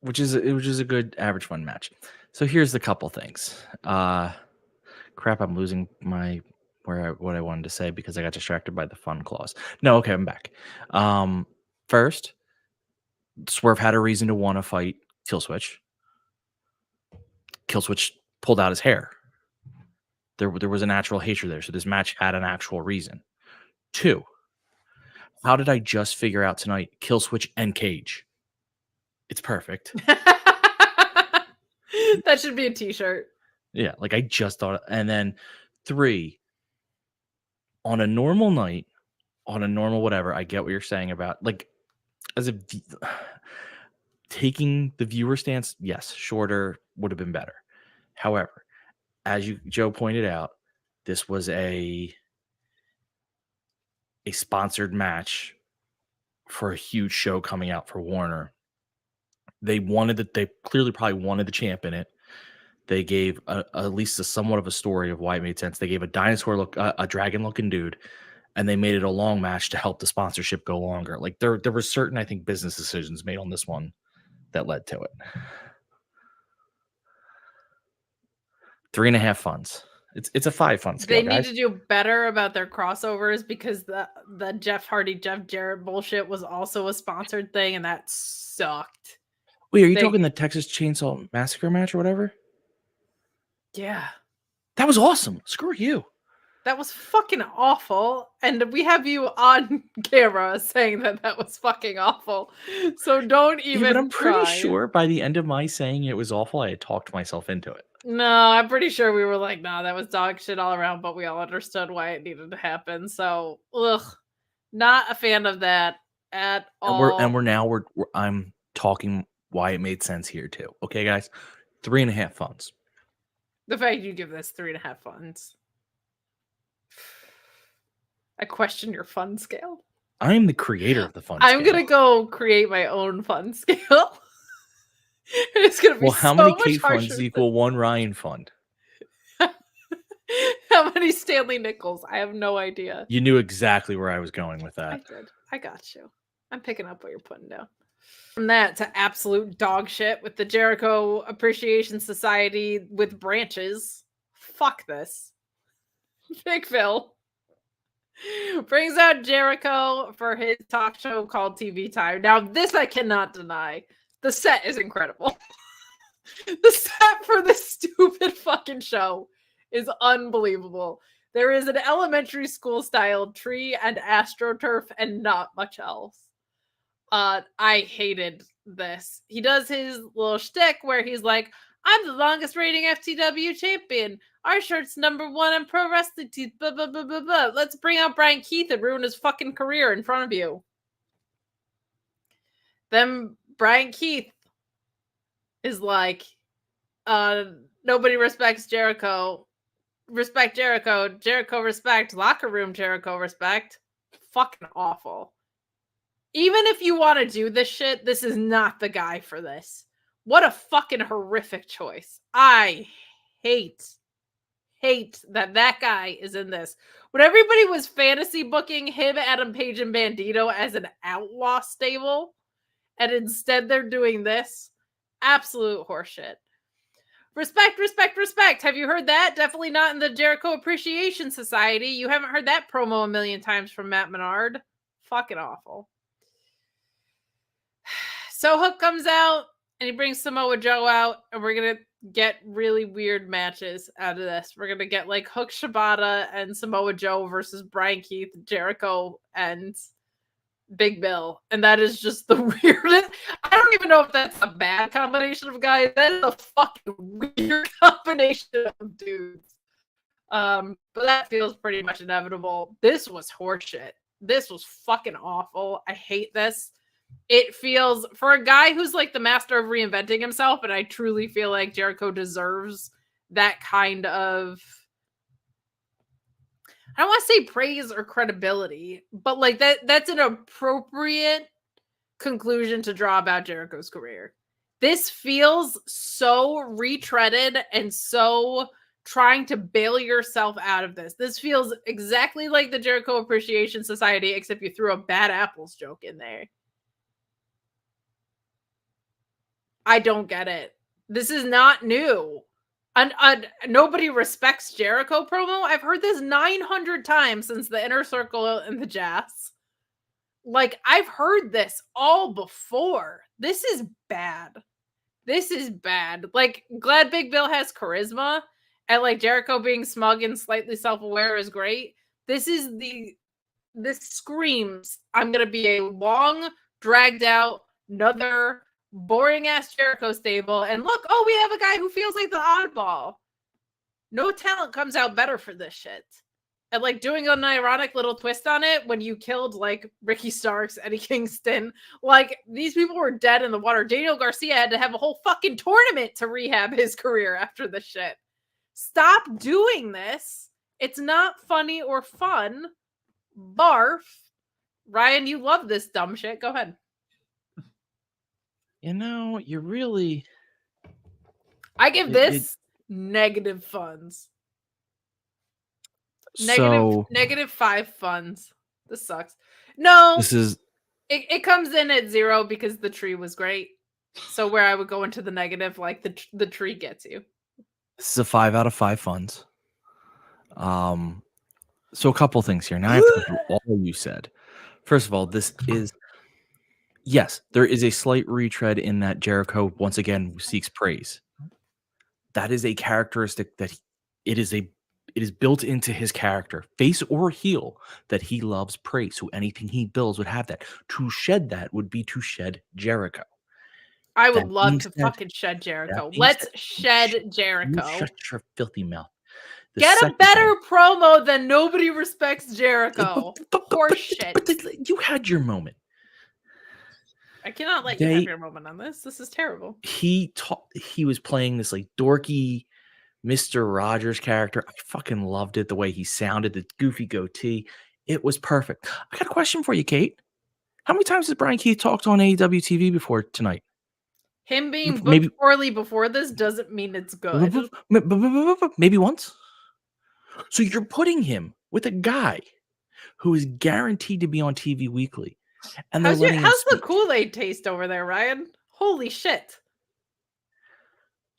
Which is a good average fun match. So here's the couple things. Crap, I'm losing what I wanted to say because I got distracted by the fun clause. No, okay, I'm back. First, Swerve had a reason to want to fight Killswitch. Killswitch pulled out his hair. There was a natural hatred there, so this match had an actual reason. 2, how did I just figure out tonight Killswitch and Cage? It's perfect. That should be a t-shirt. Yeah, like I just thought. And then 3, on a normal night, on a normal whatever, I get what you're saying about like as a taking the viewer stance. Yes, shorter would have been better. However, as Joe pointed out, This was a sponsored match for a huge show coming out for Warner. They clearly probably wanted the champ in it. They gave at least a somewhat of a story of why it made sense. They gave a dinosaur look, a dragon looking dude, and they made it a long match to help the sponsorship go longer. Like there were certain, I think, business decisions made on this one that led to it. 3.5 funds. It's a 5 fund scale. They need guys. to do better about their crossovers because the Jeff Hardy, Jeff Jarrett bullshit was also a sponsored thing, and that sucked. Wait, are you talking the Texas Chainsaw Massacre match or whatever? Yeah. That was awesome. Screw you. That was fucking awful. And we have you on camera saying that was fucking awful. So don't even but I'm pretty try. sure by the end of my saying it was awful, I had talked myself into it. No, I'm pretty sure we were like, no, that was dog shit all around, but we all understood why it needed to happen. So, not a fan of that at all. I'm talking why it made sense here too. Okay, guys, 3.5 funds. The fact you give this 3.5 funds. I question your fun scale. I am the creator of the fun I'm scale. gonna go create my own fun scale. It's gonna be how so many much Kate funds harsher equal one Ryan fund? How many Stanley Nichols? I have no idea. You knew exactly where I was going with that. I did. I got you. I'm picking up what you're putting down. From that to absolute dog shit with the Jericho Appreciation Society with branches. Fuck this. Big Phil brings out Jericho for his talk show called TV Time. Now, this I cannot deny. The set is incredible. The set for this stupid fucking show is unbelievable. There is an elementary school style tree and AstroTurf and not much else. I hated this. He does his little shtick where he's like, I'm the longest reigning FTW champion. Our shirt's #1 in pro wrestling teeth. Blah, blah, blah, blah, blah. Let's bring out Brian Keith and ruin his fucking career in front of you. Then Brian Keith is like, nobody respects Jericho. Respect Jericho. Jericho respect. Locker room Jericho respect. Fucking awful. Even if you want to do this shit, this is not the guy for this. What a fucking horrific choice. I hate that guy is in this. When everybody was fantasy booking him, Adam Page, and Bandito as an outlaw stable, and instead they're doing this, absolute horseshit. Respect, respect, respect. Have you heard that? Definitely not in the Jericho Appreciation Society. You haven't heard that promo a million times from Matt Menard. Fucking awful. So Hook comes out and he brings Samoa Joe out, and we're going to get really weird matches out of this. We're going to get like Hook Shibata and Samoa Joe versus Brian Keith, Jericho, and Big Bill. And that is just the weirdest. I don't even know if that's a bad combination of guys. That is a fucking weird combination of dudes. But that feels pretty much inevitable. This was horseshit. This was fucking awful. I hate this. It feels, for a guy who's like the master of reinventing himself, and I truly feel like Jericho deserves that kind of, I don't want to say praise or credibility, but like that's an appropriate conclusion to draw about Jericho's career. This feels so retreaded and so trying to bail yourself out of this. This feels exactly like the Jericho Appreciation Society, except you threw a bad apples joke in there. I don't get it. This is not new. Nobody respects Jericho promo. I've heard this 900 times since the Inner Circle and the Jazz. Like, I've heard this all before. This is bad. This is bad. Like, glad Big Bill has charisma, and like Jericho being smug and slightly self-aware is great. This screams, I'm going to be a long, dragged out, another boring ass Jericho stable, and look, oh, we have a guy who feels like the oddball. No talent comes out better for this shit. And like doing an ironic little twist on it when you killed like Ricky Starks, Eddie Kingston, like these people were dead in the water. Daniel Garcia had to have a whole fucking tournament to rehab his career after this shit. Stop doing this. It's not funny or fun. Barf. Ryan, you love this dumb shit. Go ahead. You know, you really. I give this negative funds. Negative 5 funds. This sucks. No. This is. It comes in at 0 because the tree was great. So where I would go into the negative, like the tree gets you. This is a 5 out of 5 funds. So a couple things here. Now I have to go through all you said. First of all, this is yes, there is a slight retread in that Jericho once again seeks praise. That is a characteristic that it is built into his character, face or heel, that he loves praise. So anything he builds would have that. To shed that would be to shed Jericho. I would love to fucking shed Jericho. Let's shed Jericho. You shut your filthy mouth. Get a better promo than Nobody Respects Jericho. Horse shit. But you had your moment. I cannot let you have your moment on this. This is terrible. He was playing this like dorky Mr. Rogers character. I fucking loved it. The way he sounded, the goofy goatee. It was perfect. I got a question for you, Kate. How many times has Brian Keith talked on AEW TV before tonight? Him being booked poorly before this doesn't mean it's good. Maybe once. So you're putting him with a guy who is guaranteed to be on TV weekly. And how's the Kool-Aid taste over there, Ryan? Holy shit.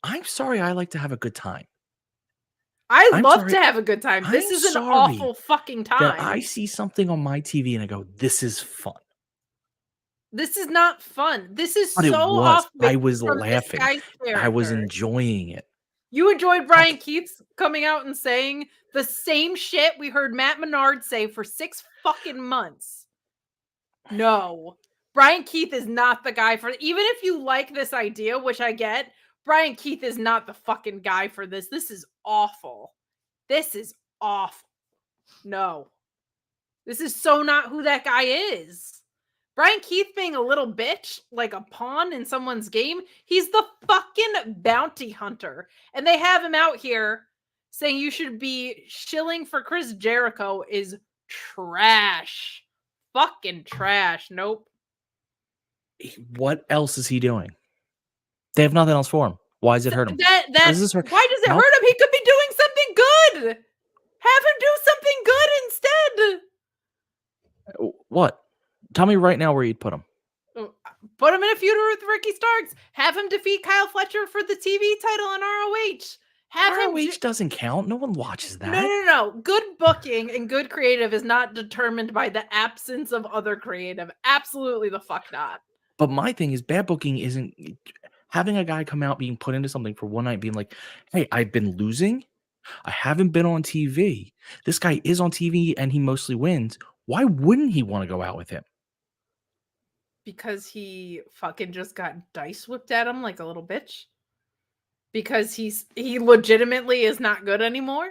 I'm sorry, I like to have a good time. I love to have a good time. This is an awful fucking time. That I see something on my TV and I go, this is fun. This is not fun. This is But so off. I was laughing. I was enjoying it. You enjoyed Brian Keith coming out and saying the same shit we heard Matt Menard say for 6 fucking months. No. Brian Keith is not the guy for even if you like this idea, which I get, Brian Keith is not the fucking guy for this. This is awful. This is awful. No. This is so not who that guy is. Brian Keith being a little bitch, like a pawn in someone's game, he's the fucking bounty hunter. And they have him out here saying you should be shilling for Chris Jericho is trash. Fucking trash. Nope. What else is he doing? They have nothing else for him. Why does it hurt him? Why does it hurt him? He could be doing something good. Have him do something good instead. What? Tell me right now where you'd put him. Put him in a feud with Ricky Starks. Have him defeat Kyle Fletcher for the TV title on ROH. ROH doesn't count. No one watches that. No. Good booking and good creative is not determined by the absence of other creative. Absolutely the fuck not. But my thing is bad booking isn't having a guy come out being put into something for one night being like, hey, I've been losing. I haven't been on TV. This guy is on TV and he mostly wins. Why wouldn't he want to go out with him? Because he fucking just got dice whipped at him like a little bitch. Because he legitimately is not good anymore.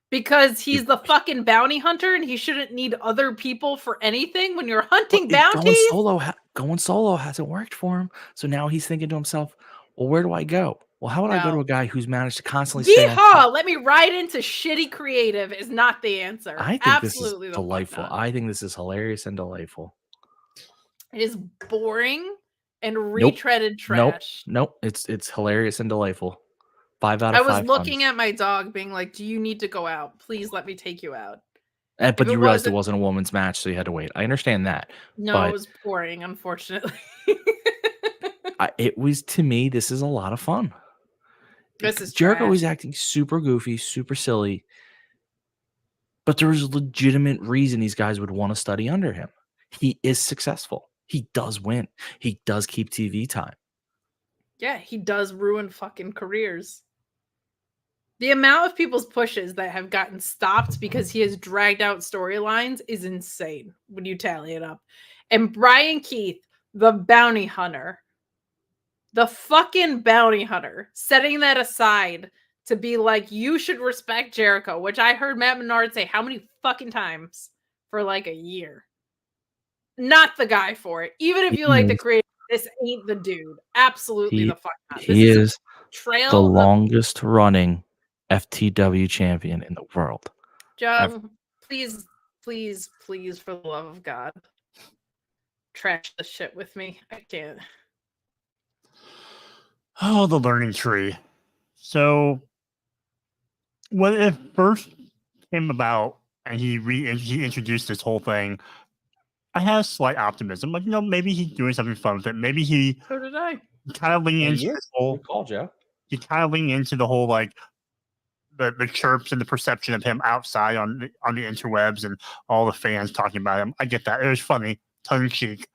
Because he's the fucking bounty hunter and he shouldn't need other people for anything when you're hunting bounties. Going solo hasn't worked for him. So now he's thinking to himself, well, where do I go? Well, how would I go to a guy who's managed to constantly stay on? Let me ride into shitty creative is not the answer. I think absolutely this is delightful. I think this is hilarious and delightful. It is boring and retreaded trash. Nope. It's hilarious and delightful. 5 out of 5. I was looking at my dog being like, do you need to go out? Please let me take you out. But you realized it wasn't a woman's match, so you had to wait. I understand that. No, it was boring, unfortunately. It was, to me, this is a lot of fun. This is Jericho trash. is acting super goofy, super silly. But there was a legitimate reason these guys would want to study under him. He is successful. He does win. He does keep TV time. Yeah, he does ruin fucking careers. The amount of people's pushes that have gotten stopped because he has dragged out storylines is insane when you tally it up. And Brian Keith, the bounty hunter, the fucking bounty hunter, setting that aside to be like, you should respect Jericho, which I heard Matt Menard say how many fucking times for like a year. Not the guy for it. Even if you like the creator, this ain't the dude. Absolutely the fuck not. He is the longest running FTW champion in the world. John, please, please, please, for the love of God, trash this shit with me. I can't. Oh, the learning tree. So when it first came about and he introduced this whole thing, I had a slight optimism. Like, maybe he's doing something fun with it. Maybe he So did I. kind of leaning into the whole call, Joe. He kind of leaning into the whole like the chirps and the perception of him outside on the interwebs and all the fans talking about him. I get that. It was funny, tongue in cheek.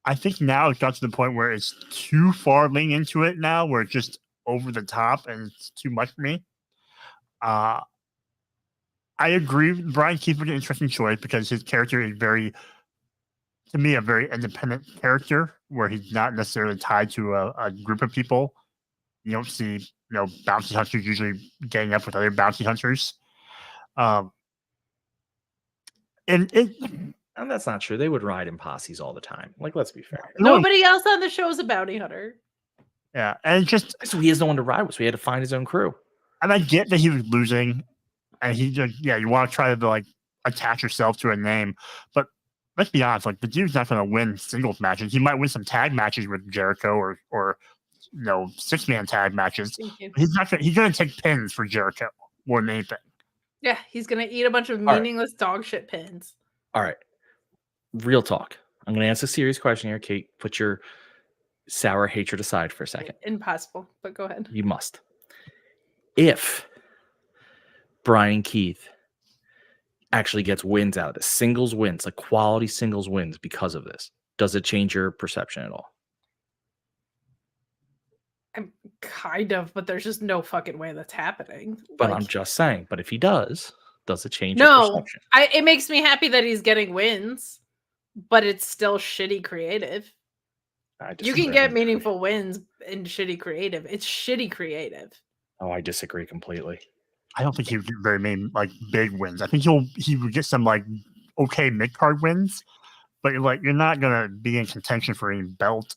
I think now it's got to the point where it's too far leaning into it now, where it's just over the top and it's too much for me. I agree. Brian Keith was an interesting choice because his character is to me, a very independent character where he's not necessarily tied to a group of people. You don't see, bounty hunters usually getting up with other bounty hunters. And that's not true. They would ride in posses all the time. Like, let's be fair. Nobody else on the show is a bounty hunter. Yeah, and so he has no one to ride with, so he had to find his own crew. And I get that he was losing, and he just, you want to try to like attach yourself to a name, but let's be honest, like the dude's not going to win singles matches. He might win some tag matches with Jericho or 6-man tag matches. He's going to take pins for Jericho more than anything. Yeah, he's going to eat a bunch of meaningless dog shit pins. All right. Real talk. I'm going to ask a serious question here, Kate. Put your sour hatred aside for a second. Impossible, but go ahead. You must. If Brian Keith actually gets wins out of this, singles wins, like quality singles wins because of this, does it change your perception at all? Kind of, but there's just no fucking way that's happening. But I'm just saying, but if he does it change your perception? It makes me happy that he's getting wins, but it's still shitty creative. You can get meaningful wins in shitty creative. It's shitty creative. Oh, I disagree completely. I don't think he would get very many like big wins. I think he would get some like okay mid-card wins, but you're not gonna be in contention for any belt.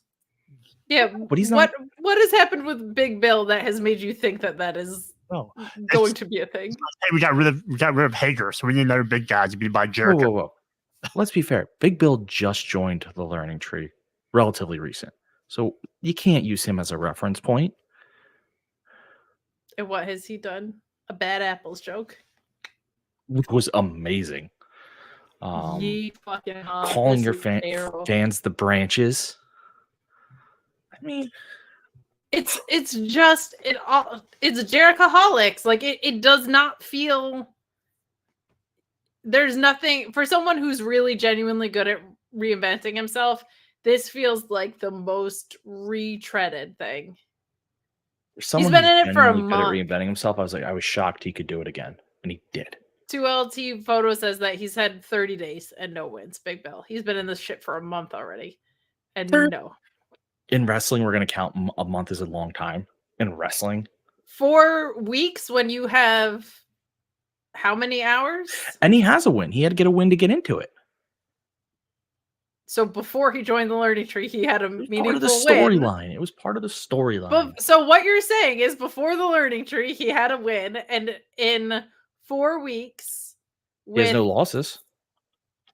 Yeah, but he's not. What has happened with Big Bill that has made you think that is going to be a thing? Hey, we got rid of Hager, so we need another big guy to be by Jericho. Whoa. Let's be fair. Big Bill just joined the learning tree, relatively recent, so you can't use him as a reference point. And what has he done? A bad apples joke, which was amazing. Calling your fans the branches. I mean, it's Jerichoholics. Like it does not feel. There's nothing for someone who's really genuinely good at reinventing himself. This feels like the most retreaded thing. He's been in it for a month. Reinventing himself. I was shocked he could do it again, and he did. 2LT Photo says that he's had 30 days and no wins. Big Bill. He's been in this shit for a month already, and no. In wrestling, we're going to count a month as a long time. In wrestling, 4 weeks when you have how many hours? And he has a win. He had to get a win to get into it. So before he joined the learning tree, he had a meaningful part of the storyline. It was part of the storyline. So what you're saying is before the learning tree, he had a win, and in 4 weeks, he has no losses.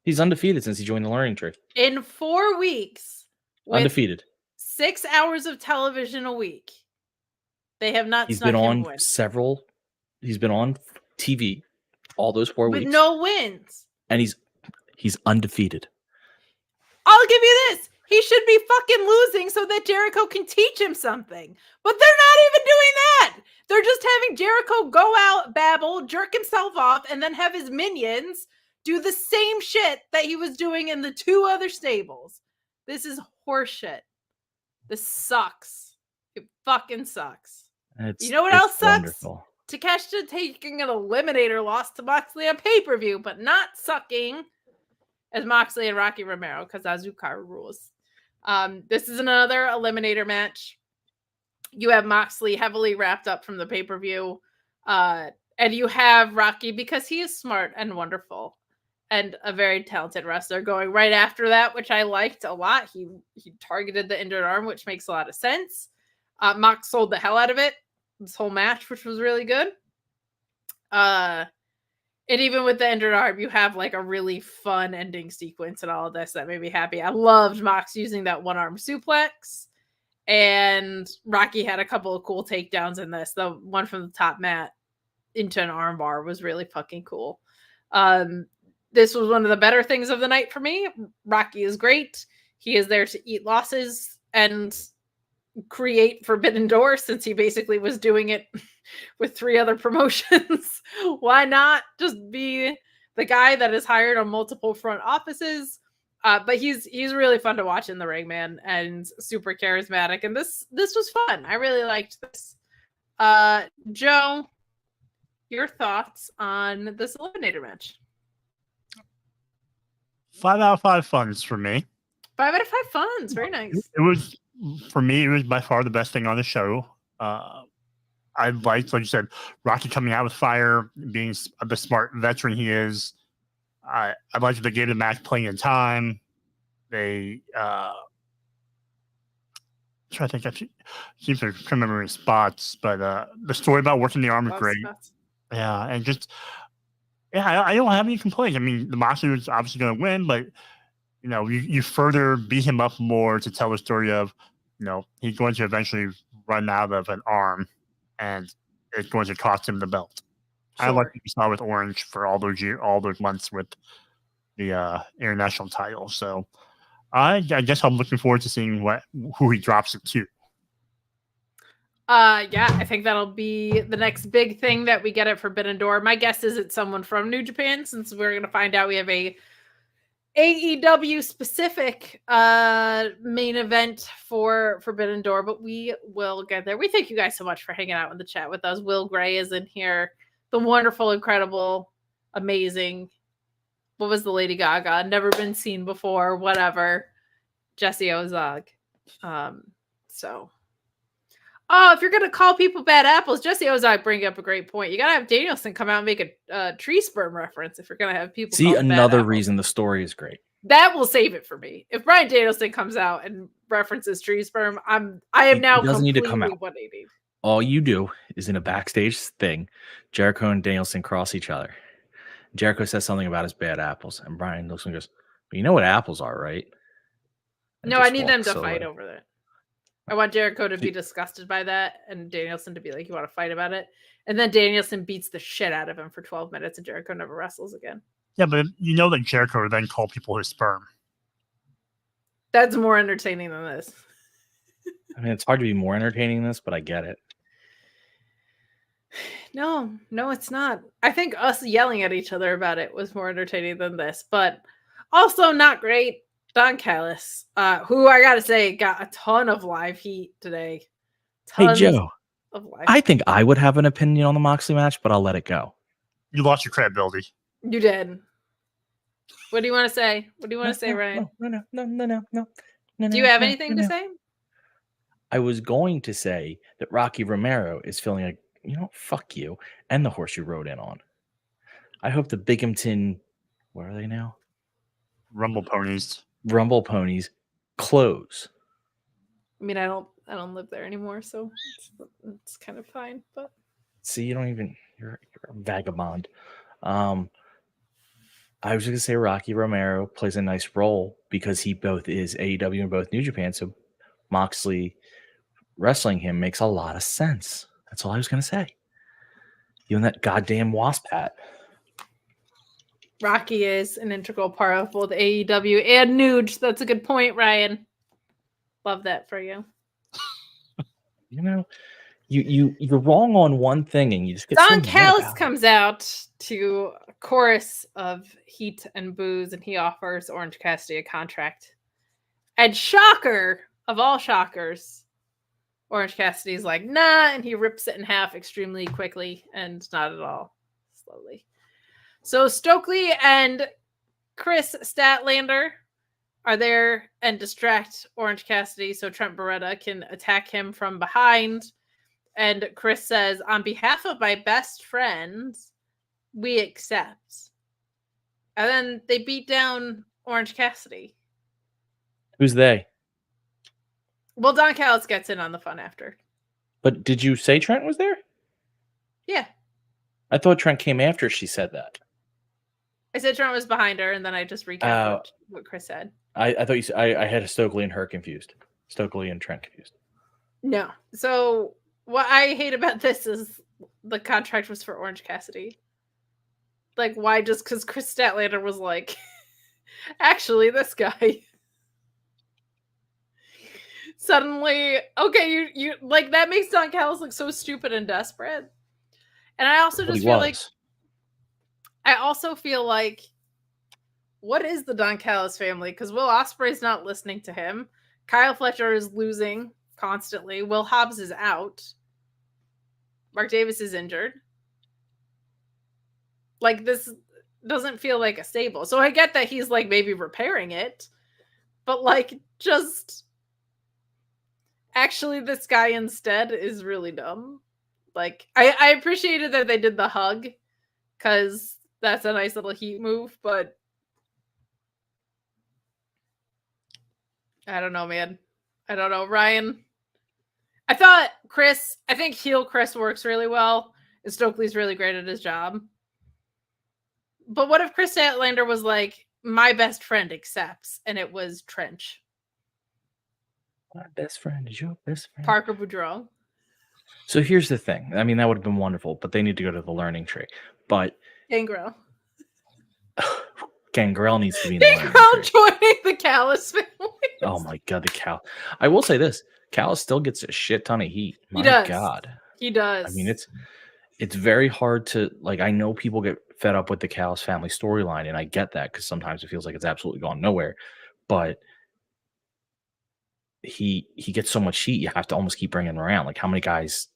He's undefeated since he joined the learning tree. In 4 weeks, undefeated. 6 hours of television a week. They have not. He's been on several. He's been on TV all those 4 weeks with no wins, and he's undefeated. I'll give you this. He should be fucking losing so that Jericho can teach him something. But they're not even doing that. They're just having Jericho go out, babble, jerk himself off, and then have his minions do the same shit that he was doing in the 2 other stables. This is horseshit. This sucks. It fucking sucks. You know what else sucks? Wonderful. Takeshita taking an eliminator loss to Moxley on pay-per-view, but not sucking as Moxley and Rocky Romero, because Azucar rules. This is another eliminator match. You have Moxley heavily wrapped up from the pay-per-view. And you have Rocky, because he is smart and wonderful and a very talented wrestler, going right after that, which I liked a lot. He targeted the injured arm, which makes a lot of sense. Mox sold the hell out of it, this whole match, which was really good. And even with the injured arm, you have like a really fun ending sequence and all of this that made me happy. I loved Mox using that one arm suplex. And Rocky had a couple of cool takedowns in this. The one from the top mat into an armbar was really fucking cool. This was one of the better things of the night for me. Rocky is great. He is there to eat losses and create Forbidden Door, since he basically was doing it with 3 other promotions. Why not just be the guy that is hired on multiple front offices? But he's really fun to watch in the ring, man, and super charismatic. And this was fun. I really liked this. Joe, your thoughts on this eliminator match? 5 out of 5 funds for me. 5 out of 5 funds. Very nice. It was, for me, it was by far the best thing on the show. I liked, like you said, Rocky coming out with fire, being the smart veteran he is. I liked that they gave the match plenty of time. They try to think. I seem to remember his spots, but the story about working the arm was great. Yeah, and just I don't have any complaints. I mean, the Moxley was obviously going to win, but you know, you further beat him up more to tell the story of, you know, he's going to eventually run out of an arm, and it's going to cost him the belt. Sure. I like what we saw with Orange for all those months with the international title. So I guess I'm looking forward to seeing who he drops it to. Yeah, I think that'll be the next big thing that we get at Forbidden Door. My guess is it's someone from New Japan, since we're going to find out we have a AEW specific main event for Forbidden Door, but we will get there. We thank you guys so much for hanging out in the chat with us. Will Gray is in here. The wonderful, incredible, amazing, what was the Lady Gaga? Never been seen before, whatever. Jesse Ozog. If you're going to call people bad apples, Jesse Ozog bring up a great point. You got to have Danielson come out and make a tree sperm reference if you're going to have people see another reason the story is great. That will save it for me. If Bryan Danielson comes out and references tree sperm, I am now doesn't need to come out. 180. All you do is in a backstage thing, Jericho and Danielson cross each other. Jericho says something about his bad apples, and Bryan looks and goes, "You know what apples are, right?" And no, I need them to away. fight over that. I want Jericho to be disgusted by that, and Danielson to be like, "You want to fight about it?" And then Danielson beats the shit out of him for 12 minutes, and Jericho never wrestles again. Yeah, but you know that Jericho would then call people his sperm. That's more entertaining than this. I mean, it's hard to be more entertaining than this, but I get it. No, it's not. I think us yelling at each other about it was more entertaining than this, but also not great. Don Callis, who I gotta say got a ton of live heat today. Hey, Joe, I think I would have an opinion on the Moxley match, but I'll let it go. You lost your credibility. You did. What do you want to say? What do you want to say, Ryan? No. Do you have anything to say? I was going to say that Rocky Romero is feeling like, fuck you, and the horse you rode in on. I hope the Binghamton, where are they now? Rumble Ponies close. I mean, I don't live there anymore, so it's kind of fine. But see, you're a vagabond. I was just gonna say Rocky Romero plays a nice role because he both is AEW and both New Japan, so Moxley wrestling him makes a lot of sense. That's all I was gonna say. You and that goddamn wasp hat. Rocky is an integral part of both AEW and Nuge. That's a good point, Ryan. Love that for you. You're wrong on one thing, and you just get Don Callis comes out to a chorus of heat and booze, and he offers Orange Cassidy a contract. And shocker of all shockers, Orange Cassidy's like, nah, and he rips it in half extremely quickly and not at all slowly. So Stokely and Chris Statlander are there and distract Orange Cassidy so Trent Beretta can attack him from behind. And Chris says, on behalf of my best friends, we accept. And then they beat down Orange Cassidy. Who's they? Well, Don Callis gets in on the fun after. But did you say Trent was there? Yeah. I thought Trent came after she said that. I said Trent was behind her, and then I just recapped what Chris said. I thought you said I had Stokely and her confused. Stokely and Trent confused. No. So what I hate about this is the contract was for Orange Cassidy. Like, why? Just because Chris Statlander was like, actually, this guy. Suddenly, okay, you like that makes Don Callis look so stupid and desperate. And I also just feel like, what is the Don Callis family? Because Will Ospreay's not listening to him. Kyle Fletcher is losing constantly. Will Hobbs is out. Mark Davis is injured. Like, this doesn't feel like a stable. So I get that he's like maybe repairing it, but like, just actually this guy instead is really dumb. Like, I appreciated that they did the hug because that's a nice little heat move, but I don't know, man. I don't know. Ryan, I think heel Chris works really well, and Stokely's really great at his job. But what if Chris Statlander was like, my best friend accepts, and it was Trench? My best friend is your best friend. Parker Boudreaux. So here's the thing. I mean, that would have been wonderful, but they need to go to the learning tree. But Gangrel. Gangrel needs to be in the learning Gangrel tree. joining the Callis family. Oh my god, the Cal. I will say this: Callis still gets a shit ton of heat. My He does. God. He does. I mean, it's very hard to like. I know people get fed up with the Callis family storyline, and I get that because sometimes it feels like it's absolutely gone nowhere. But he gets so much heat, you have to almost keep bringing him around. Like, how many guys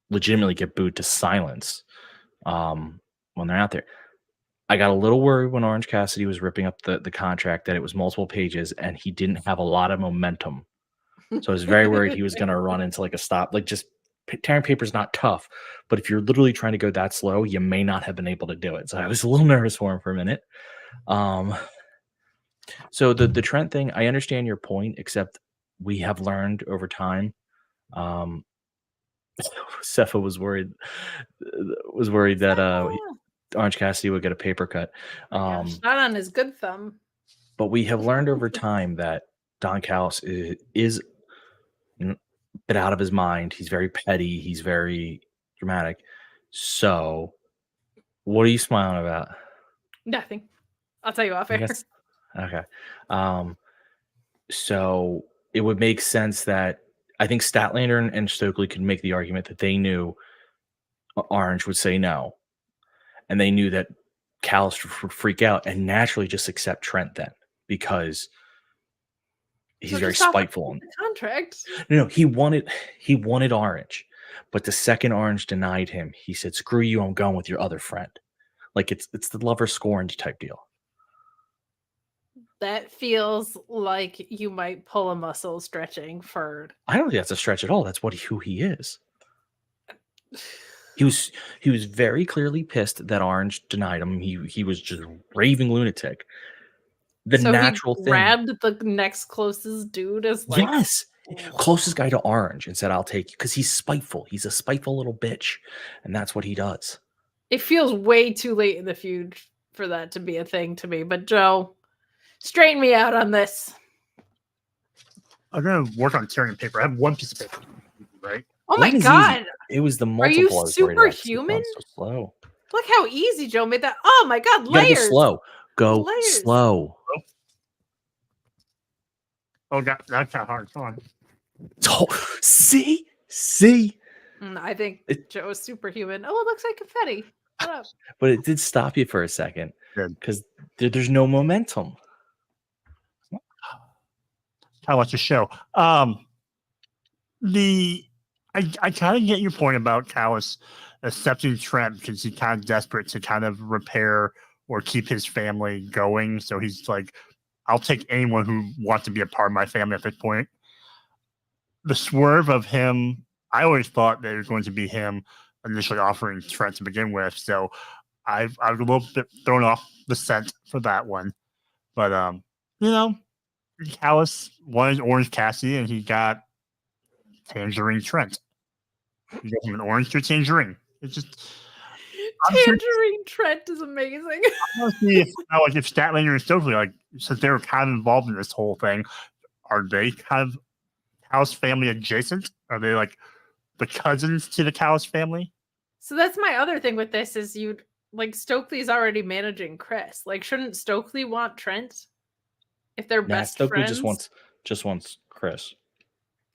legitimately get booed to silence when they're out there? I got a little worried when Orange Cassidy was ripping up the contract that it was multiple pages and he didn't have a lot of momentum. So I was very worried he was going to run into like a stop. Like, just tearing paper is not tough, but if you're literally trying to go that slow, you may not have been able to do it. So I was a little nervous for him for a minute. So the Trent thing, I understand your point, except we have learned over time. Sepha was worried that Orange Cassidy would get a paper cut. Not on his good thumb. But we have learned over time that Don Callis is a bit out of his mind. He's very petty. He's very dramatic. So what are you smiling about? Nothing. I'll tell you off air. Okay. So it would make sense that I think Statlander and Stokely could make the argument that they knew Orange would say no. And they knew that Callis would freak out and naturally just accept Trent then because he's very spiteful. The contract. No, he wanted Orange, but the second Orange denied him, he said, "Screw you, I'm going with your other friend." Like, it's the lover scorned type deal. That feels like you might pull a muscle stretching for. I don't think that's a stretch at all. That's who he is. He was very clearly pissed that Orange denied him. He was just raving lunatic. The natural thing. Grabbed the next closest dude as like, yes, closest guy to Orange and said, "I'll take you," because he's spiteful. He's a spiteful little bitch, and that's what he does. It feels way too late in the feud for that to be a thing to me. But Joe, straighten me out on this. I'm gonna work on tearing paper. I have one piece of paper, right? Oh my god! It was the multiple. Are you superhuman? So slow. Look how easy Joe made that. Oh my god! You gotta Layers. go slow. Go slow. Oh god, that's not hard. Come on. Oh, see. I think Joe is superhuman. Oh, it looks like confetti. Shut up. But it did stop you for a second because there's no momentum. I watch the show. I kind of get your point about Callis accepting Trent because he's kind of desperate to kind of repair or keep his family going. So he's like, I'll take anyone who wants to be a part of my family at this point. The swerve of him, I always thought that it was going to be him initially offering Trent to begin with. So I was a little bit thrown off the scent for that one. But, Callis wanted Orange Cassidy and he got Tangerine Trent. You go from an orange to a tangerine. It's just Tangerine Trent is amazing. I want to see if Statlander and Stokely, since they were kind of involved in this whole thing, are they kind of House family adjacent? Are they the cousins to the Callis family? So that's my other thing with this is Stokely's already managing Chris. Shouldn't Stokely want Trent if they're best Stokely friends? just wants Chris.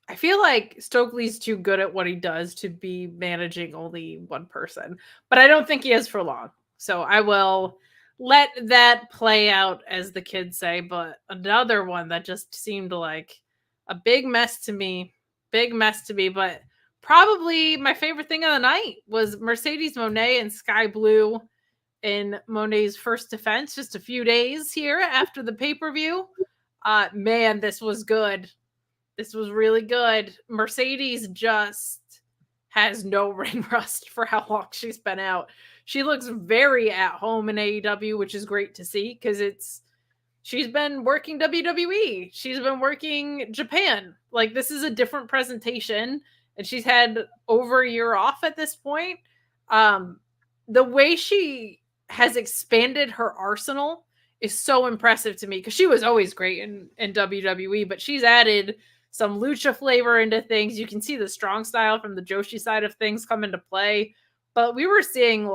I feel like Stokely's too good at what he does to be managing only one person, but I don't think he is for long. So I will let that play out, as the kids say. But another one that just seemed like a big mess to me, but probably my favorite thing of the night was Mercedes Moné and Sky Blue in Monet's first defense just a few days here after the pay-per-view. Man, this was good. This was really good. Mercedes just has no ring rust for how long she's been out. She looks very at home in AEW, which is great to see because she's been working WWE. She's been working Japan. This is a different presentation, and she's had over a year off at this point. The way she has expanded her arsenal is so impressive to me because she was always great in WWE, but she's added some lucha flavor into things. You can see the strong style from the Joshi side of things come into play, but we were seeing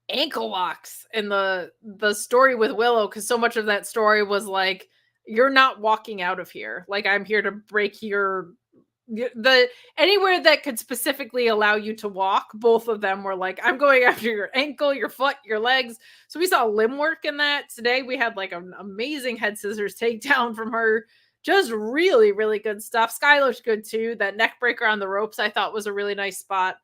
ankle locks in the story with Willow, because so much of that story was you're not walking out of here. I'm here to break anywhere that could specifically allow you to walk. Both of them were I'm going after your ankle, your foot, your legs. So we saw limb work in that today. We had an amazing head scissors takedown from her. Just really, really good stuff. Sky looked good too. That neck breaker on the ropes I thought was a really nice spot.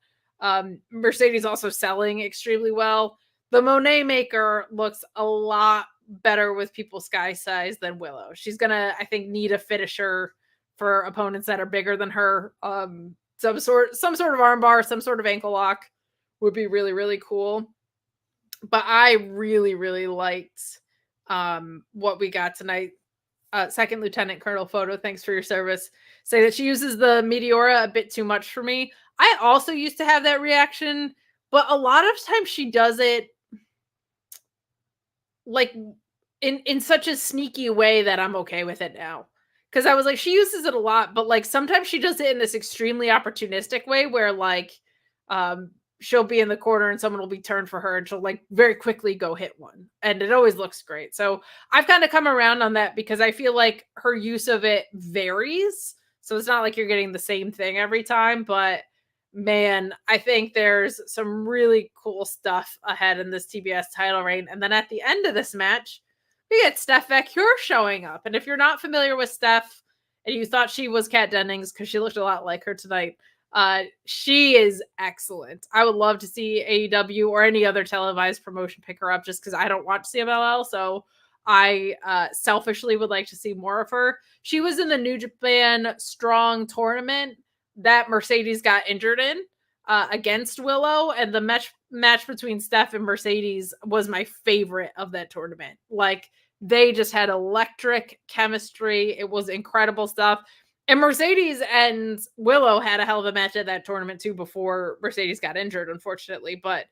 Mercedes also selling extremely well. The Monet maker looks a lot better with people Sky size than Willow. She's gonna, I think, need a finisher for opponents that are bigger than her. Some sort of armbar, some sort of ankle lock would be really, really cool. But I really, really liked what we got tonight. Second Lieutenant Colonel Photo, thanks for your service. Say that she uses the Meteora a bit too much for me. I also used to have that reaction, but a lot of times she does it in such a sneaky way that I'm okay with it now. Because I was she uses it a lot, but sometimes she does it in this extremely opportunistic way where she'll be in the corner and someone will be turned for her and she'll very quickly go hit one. And it always looks great. So I've kind of come around on that because I feel like her use of it varies. So it's not you're getting the same thing every time, but man, I think there's some really cool stuff ahead in this TBS title reign. And then at the end of this match, we get Steph Vecchio showing up. And if you're not familiar with Steph and you thought she was Kat Dennings because she looked a lot like her tonight, she is excellent. I would love to see AEW or any other televised promotion pick her up just because I don't watch CMLL. So I selfishly would like to see more of her. She was in the New Japan Strong tournament that Mercedes got injured in against Willow, and the match between Steph and Mercedes was my favorite of that tournament. They just had electric chemistry. It was incredible stuff. And Mercedes and Willow had a hell of a match at that tournament too before Mercedes got injured, unfortunately. But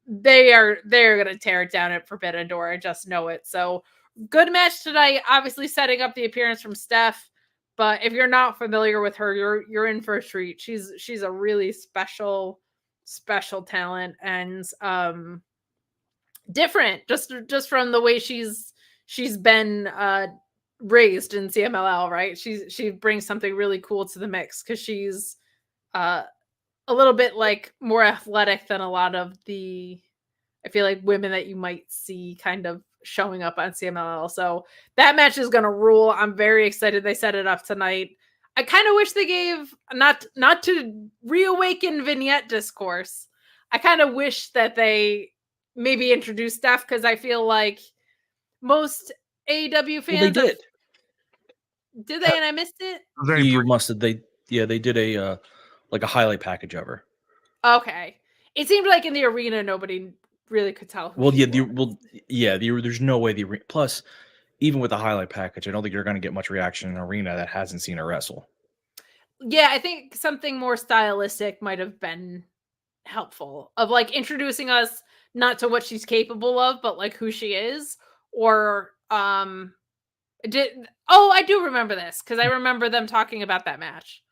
they're going to tear it down at Forbidden Door. I just know it. So good match tonight. Obviously setting up the appearance from Steph. But if you're not familiar with her, you're in for a treat. She's a really special talent and different just from the way she's been raised in CMLL, right? She brings something really cool to the mix because she's a little bit more athletic than a lot of the, I feel women that you might see kind of showing up on CMLL. So that match is gonna rule. I'm very excited they set it up tonight. I kind of wish they gave, not to reawaken vignette discourse, I kind of wish that they maybe introduced Steph because I feel most AEW fans they did. Did they? And I missed it. You must have. They did a highlight package of her. Okay, it seemed in the arena nobody really could tell. There's no way plus even with the highlight package, I don't think you're going to get much reaction in an arena that hasn't seen her wrestle. Yeah, I think something more stylistic might have been helpful of like introducing us not to what she's capable of, but like who she is. Or I do remember this because I remember them talking about that match.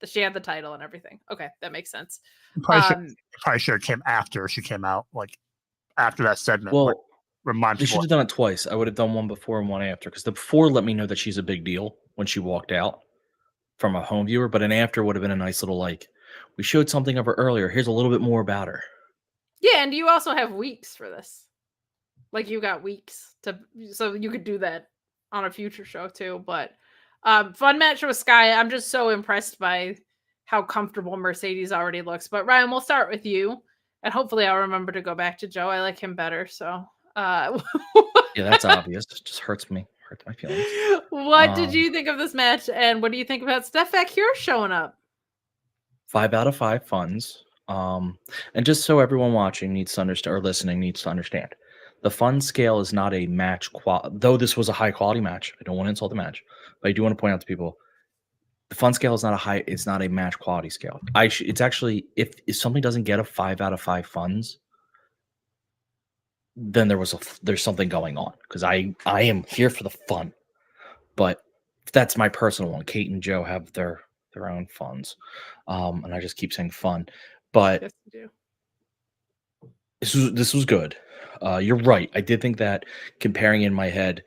That she had the title and everything. Okay, that makes sense. Probably should have came after she came out, like after that segment. Well, like, remind they people. should have done it twice. I would have done one before and one after, because the before let me know that she's a big deal when she walked out from a home viewer, but an after would have been a nice little like, we showed something of her earlier. Here's a little bit more about her. Yeah, and you also have weeks for this. Like you got weeks so you could do that on a future show too. But fun match with Sky. I'm just so impressed by how comfortable Mercedes already looks. But Ryan, we'll start with you, and hopefully I'll remember to go back to Joe. I like him better. So yeah, that's obvious. It just hurts my feelings. What did you think of this match, and what do you think about Steph Akira showing up? 5 out of 5 funds. And just so everyone watching needs to understand or listening needs to understand, the fun scale is not a match though this was a high quality match. I don't want to insult the match, but I do want to point out to people the fun scale is it's not a match quality scale. It's actually if something doesn't get a 5 out of 5 funds, then there's something going on, because I am here for the fun. But that's my personal one. Kate and Joe have their own funds. And I just keep saying fun. But yes, you do. This was good. You're right. I did think that comparing in my head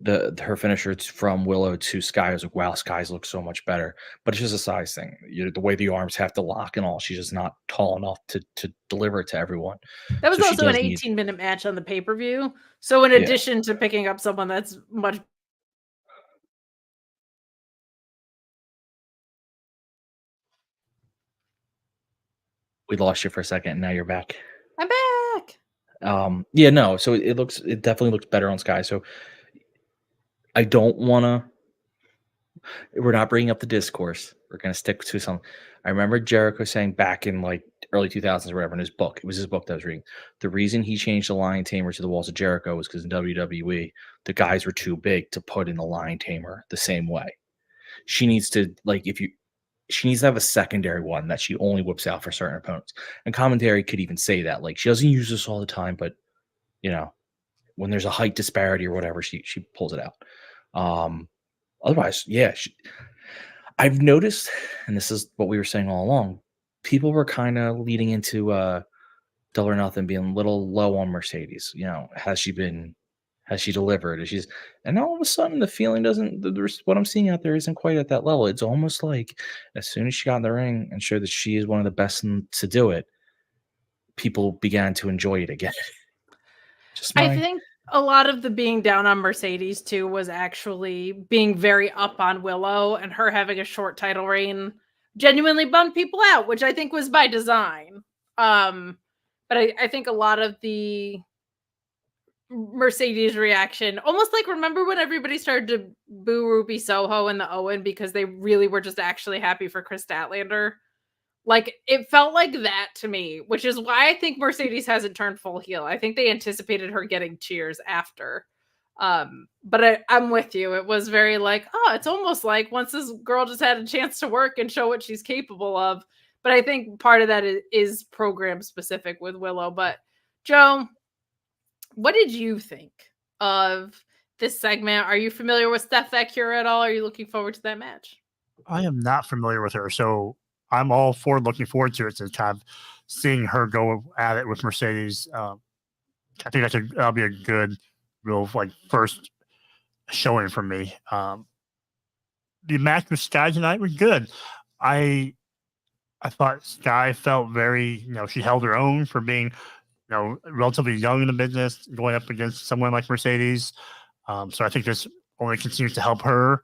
her finisher from Willow to Sky, I was like, wow, Sky's looks so much better. But it's just a size thing. The way the arms have to lock and all, she's just not tall enough to deliver it to everyone. That was So also an 18-minute match on the pay-per-view. So in addition to picking up someone that's much We lost you for a second, and now you're back. I'm back. Yeah, no. So it definitely looks better on Sky. So I don't want to. We're not bringing up the discourse. We're going to stick to something. I remember Jericho saying back in like early 2000s or whatever in his book. It was his book that I was reading. The reason he changed the Lion Tamer to the Walls of Jericho was because in WWE the guys were too big to put in the Lion Tamer the same way. She needs to she needs to have a secondary one that she only whips out for certain opponents. And commentary could even say that. Like, she doesn't use this all the time, but, when there's a height disparity or whatever, she pulls it out. Otherwise, yeah. I've noticed, and this is what we were saying all along, people were kind of leading into Double or Nothing being a little low on Mercedes. Has she delivered? And all of a sudden the feeling what I'm seeing out there isn't quite at that level. It's almost like as soon as she got in the ring and showed that she is one of the best to do it, people began to enjoy it again. I think a lot of the being down on Mercedes too was actually being very up on Willow, and her having a short title reign genuinely bummed people out, which I think was by design. But I think a lot of the Mercedes reaction, almost like, remember when everybody started to boo Ruby Soho and the Owen because they really were just actually happy for Chris Statlander? Like, it felt like that to me, which is why I think Mercedes hasn't turned full heel. I think they anticipated her getting cheers after. But I'm with you. It was very like, oh, it's almost like once this girl just had a chance to work and show what she's capable of. But I think part of that is program specific with Willow. But Joe, what did you think of this segment? Are you familiar with Steph Akira at all? Are you looking forward to that match? I am not familiar with her, so I'm all for looking forward to it. To kind of seeing her go at it with Mercedes. I think that'll be a good, real first showing for me. The match with Sky tonight was good. I thought Sky felt very, she held her own for being, relatively young in the business, going up against someone like Mercedes. So I think this only continues to help her.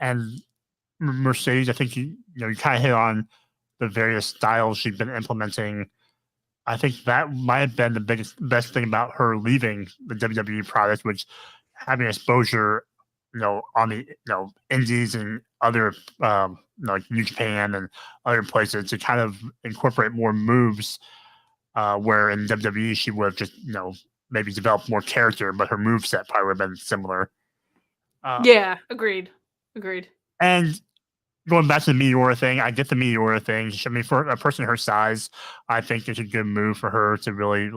And Mercedes, I think you kind of hit on the various styles she's been implementing. I think that might have been the best thing about her leaving the WWE product, which having exposure, on the indies and other like New Japan and other places to kind of incorporate more moves. Where in WWE she would have just maybe developed more character, but her moveset probably would have been similar. Yeah, agreed. And going back to the Meteora thing, I get the Meteora thing. I mean, for a person her size, I think it's a good move for her to really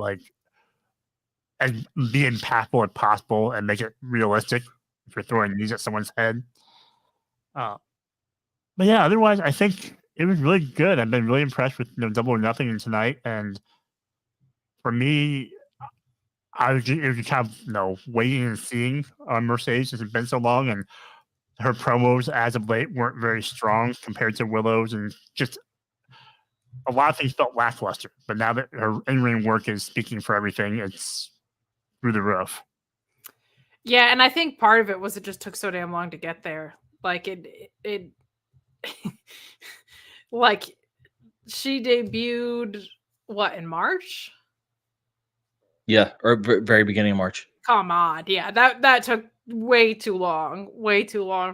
and be impactful as possible and make it realistic if you're throwing these at someone's head. But yeah, otherwise, I think it was really good. I've been really impressed with Double or Nothing tonight, and for me, it was just kind of waiting and seeing on Mercedes since it's been so long, and her promos as of late weren't very strong compared to Willow's, and just a lot of things felt lackluster. But now that her in-ring work is speaking for everything, it's through the roof. Yeah, and I think part of it was it just took so damn long to get there. Like it like she debuted in March? Yeah, or very beginning of March. Come on. Yeah, that took way too long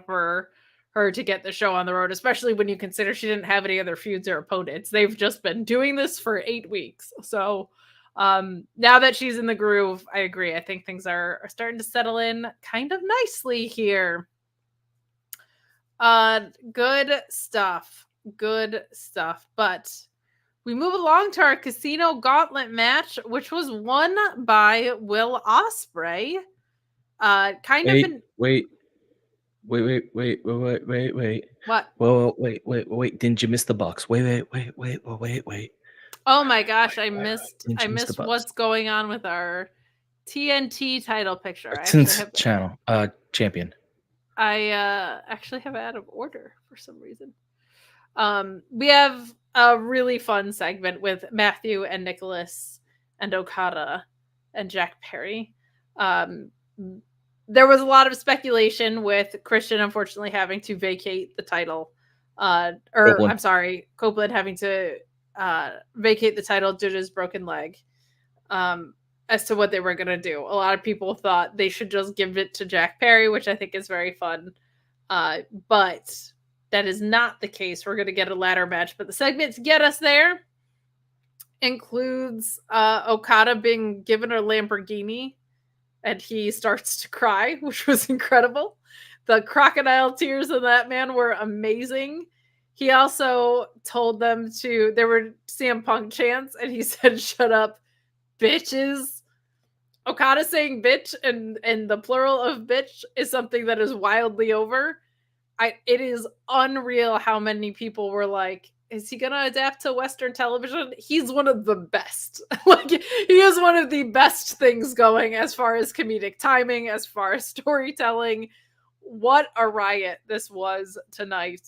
for her to get the show on the road, especially when you consider she didn't have any other feuds or opponents. They've just been doing this for 8 weeks. So now that she's in the groove, I agree. I think things are starting to settle in kind of nicely here. Good stuff. But we move along to our Casino Gauntlet match, which was won by Will Ospreay. Wait. What? Whoa, wait. Didn't you miss the Bucks? Wait. Oh my gosh, I missed the Bucks. what's going on with our TNT title picture. Channel. Champion. I actually have it out of order for some reason. We have a really fun segment with Matthew and Nicholas and Okada and Jack Perry. There was a lot of speculation with Christian unfortunately having to vacate the title. Copeland. I'm sorry, Copeland having to vacate the title due to his broken leg. As to what they were going to do. A lot of people thought they should just give it to Jack Perry, which I think is very fun. But that is not the case. We're going to get a ladder match. But the segment to get us there includes Okada being given a Lamborghini and he starts to cry, which was incredible. The crocodile tears of that man were amazing. He also told them there were CM Punk chants and he said, "Shut up, bitches." Okada saying bitch and the plural of bitch is something that is wildly over. It is unreal how many people were like, is he going to adapt to Western television? He's one of the best. He is one of the best things going as far as comedic timing, as far as storytelling. What a riot this was tonight.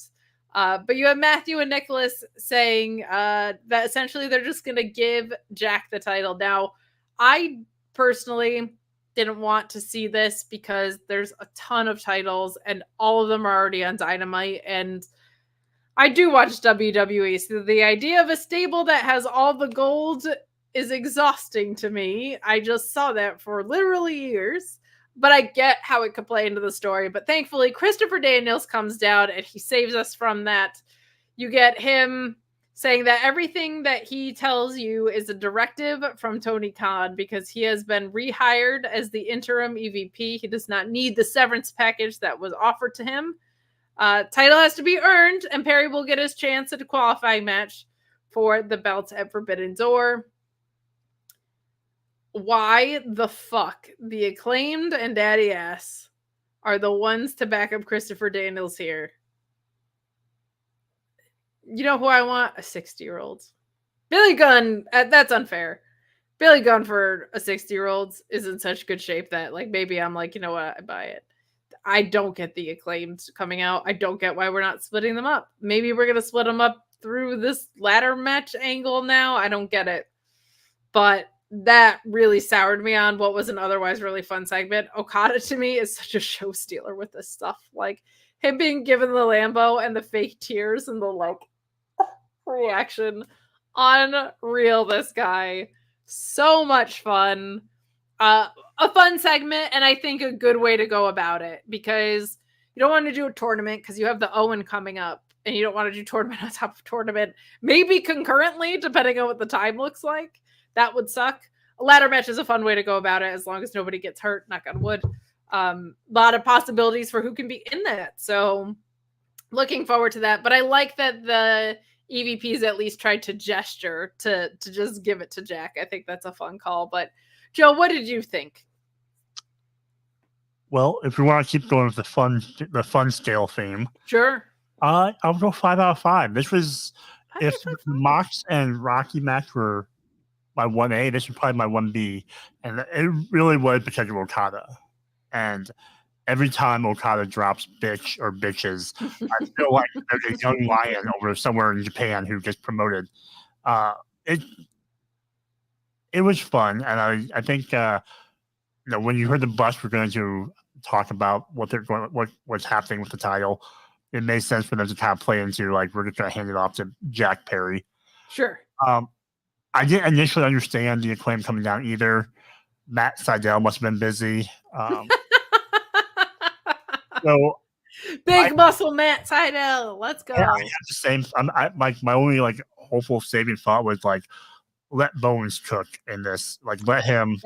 But you have Matthew and Nicholas saying that essentially they're just going to give Jack the title. Now, I personally didn't want to see this because there's a ton of titles and all of them are already on Dynamite, and I do watch WWE, so the idea of a stable that has all the gold is exhausting to me. I just saw that for literally years, but I get how it could play into the story. But thankfully, Christopher Daniels comes down and he saves us from that. You get him saying that everything that he tells you is a directive from Tony Khan because he has been rehired as the interim EVP. He does not need the severance package that was offered to him. Title has to be earned, and Perry will get his chance at a qualifying match for the belt at Forbidden Door. Why the fuck the Acclaimed and Daddy Ass are the ones to back up Christopher Daniels here? You know who I want? A 60-year-old. Billy Gunn, that's unfair. Billy Gunn for a 60-year-old is in such good shape that maybe I'm like, you know what, I buy it. I don't get the Acclaimed coming out. I don't get why we're not splitting them up. Maybe we're going to split them up through this ladder match angle now. I don't get it. But that really soured me on what was an otherwise really fun segment. Okada to me is such a show stealer with this stuff. Him being given the Lambo and the fake tears and the reaction. Unreal, this guy. So much fun. A fun segment, and I think a good way to go about it, because you don't want to do a tournament because you have the Owen coming up, and you don't want to do tournament on top of tournament, maybe concurrently, depending on what the time looks like. That would suck. A ladder match is a fun way to go about it, as long as nobody gets hurt, knock on wood. A lot of possibilities for who can be in that. So looking forward to that. But I like that the EVPs at least tried to gesture to just give it to Jack. I think that's a fun call. But Joe, what did you think? Well, if we want to keep going with the fun scale theme, sure. I'll go 5 out of 5. This was if Mox and Rocky match were my 1A, this was probably my 1B, and it really was because of Okada. And every time Okada drops bitch or bitches, I feel like there's a young lion over somewhere in Japan who gets promoted. It was fun, and I think when you heard the bus, we're going to talk about what's happening with the title. It made sense for them to kind of play into like we're just going to hand it off to Jack Perry. Sure. I didn't initially understand the Acclaim coming down either. Matt Sydal must have been busy. So big muscle Matt Sydal, let's go. I had the same. My only like hopeful saving thought was like let Bones cook in this. Like let him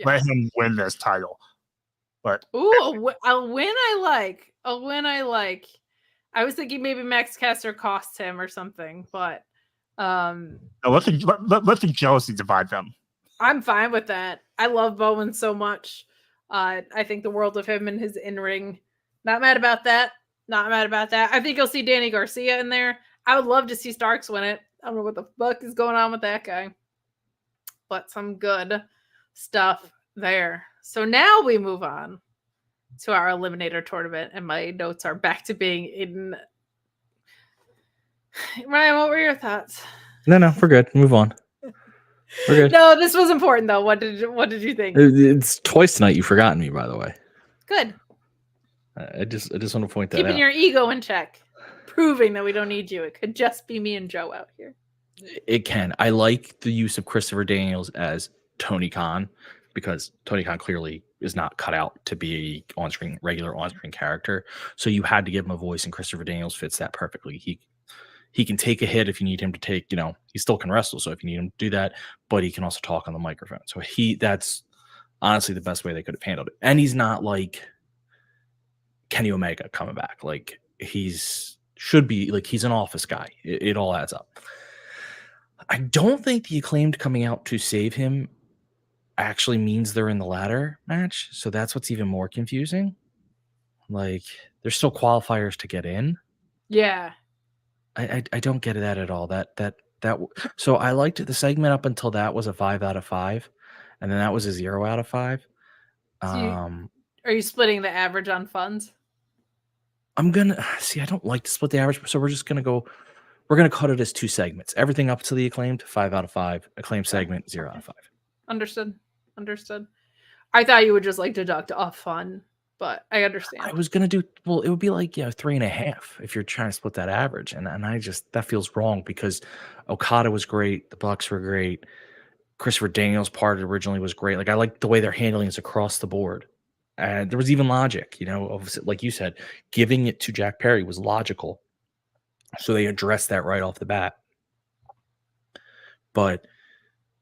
let him win this title. But a win I like. A win I like. I was thinking maybe Max Caster cost him or something, but no, let the jealousy divide them. I'm fine with that. I love Bowen so much. I think the world of him and his in-ring. Not mad about that. Not mad about that. I think you'll see Danny Garcia in there. I would love to see Starks win it. I don't know what the fuck is going on with that guy. But some good stuff there. So now we move on to our Eliminator tournament, and my notes are back to being in. Ryan, what were your thoughts? No, we're good. Move on. We're good. No, this was important though. What did you think? It's twice tonight you've forgotten me, by the way. Good. I just want to point that Keeping out. your ego in check, proving that we don't need you. It could just be me and Joe out here. It can. I like the use of Christopher Daniels as Tony Khan because Tony Khan clearly is not cut out to be a regular on-screen character. So you had to give him a voice, and Christopher Daniels fits that perfectly. He can take a hit if you need him to take, he still can wrestle. So if you need him to do that, but he can also talk on the microphone. So that's honestly the best way they could have handled it. And he's not like Kenny Omega coming back. Like he's an office guy. It all adds up. I don't think the Acclaimed coming out to save him actually means they're in the ladder match. So that's what's even more confusing. Like there's still qualifiers to get in. Yeah. I don't get that at all. So I liked the segment up until that was a 5 out of 5, and then that was a 0 out of 5. Are you splitting the average on funds? I'm gonna see. I don't like to split the average, so we're just gonna go. We're gonna cut it as 2 segments. Everything up to the Acclaimed 5 out of 5. Acclaimed segment 0 out of 5. Understood. I thought you would just like deduct off fun, but I understand. I was gonna do it would be like 3.5 if you're trying to split that average, and I just that feels wrong because Okada was great, the Bucks were great, Christopher Daniels' part originally was great. Like I like the way they're handling this across the board, and there was even logic, of, like you said, giving it to Jack Perry was logical, so they addressed that right off the bat. But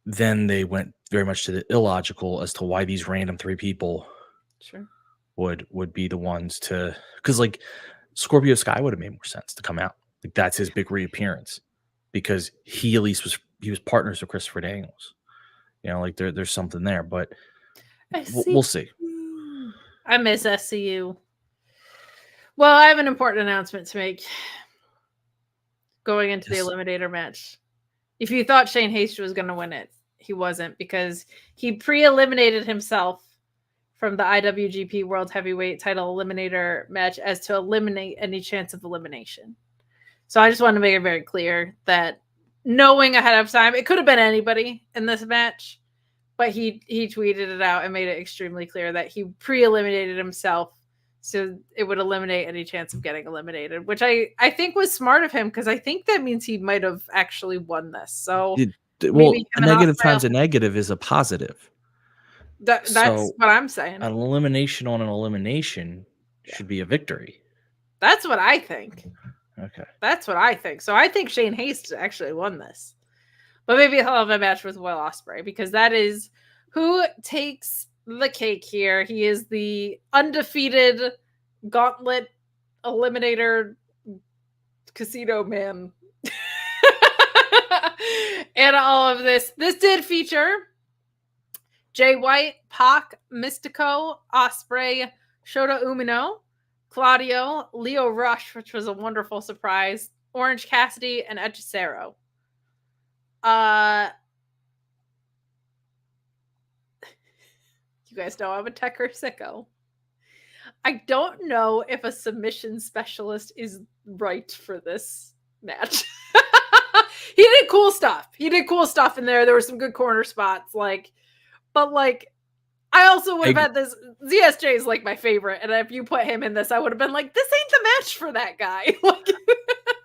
then they went very much to the illogical as to why these random 3 people would be the ones to, because like Scorpio Sky would have made more sense to come out. Like that's his big reappearance because he at least was partners with Christopher Daniels. Like there's something there, but we'll see. I miss SCU. Well, I have an important announcement to make going into the Eliminator match. If you thought Shane Haste was going to win it, he wasn't, because he pre-eliminated himself from the IWGP World Heavyweight Title Eliminator match as to eliminate any chance of elimination. So I just want to make it very clear that knowing ahead of time, it could have been anybody in this match, but he tweeted it out and made it extremely clear that he pre-eliminated himself so it would eliminate any chance of getting eliminated, which I think was smart of him, because I think that means he might have actually won this. So a negative times a negative is a positive. That's what I'm saying. An elimination on an elimination should be a victory. That's what I think. Okay. That's what I think. So I think Shane Haste actually won this. But maybe he'll have a match with Will Ospreay, because that is who takes the cake here. He is the undefeated gauntlet eliminator Casino Man. And all of this. This did feature Jay White, Pac, Mystico, Ospreay, Shota Umino, Claudio, Leo Rush, which was a wonderful surprise, Orange Cassidy, and Hechicero. You guys know I'm a Tekker sicko. I don't know if a submission specialist is right for this match. He did cool stuff. He did cool stuff in there. There were some good corner spots, but I also would have had this. ZSJ is like my favorite, and if you put him in this, I would have been like, this ain't the match for that guy.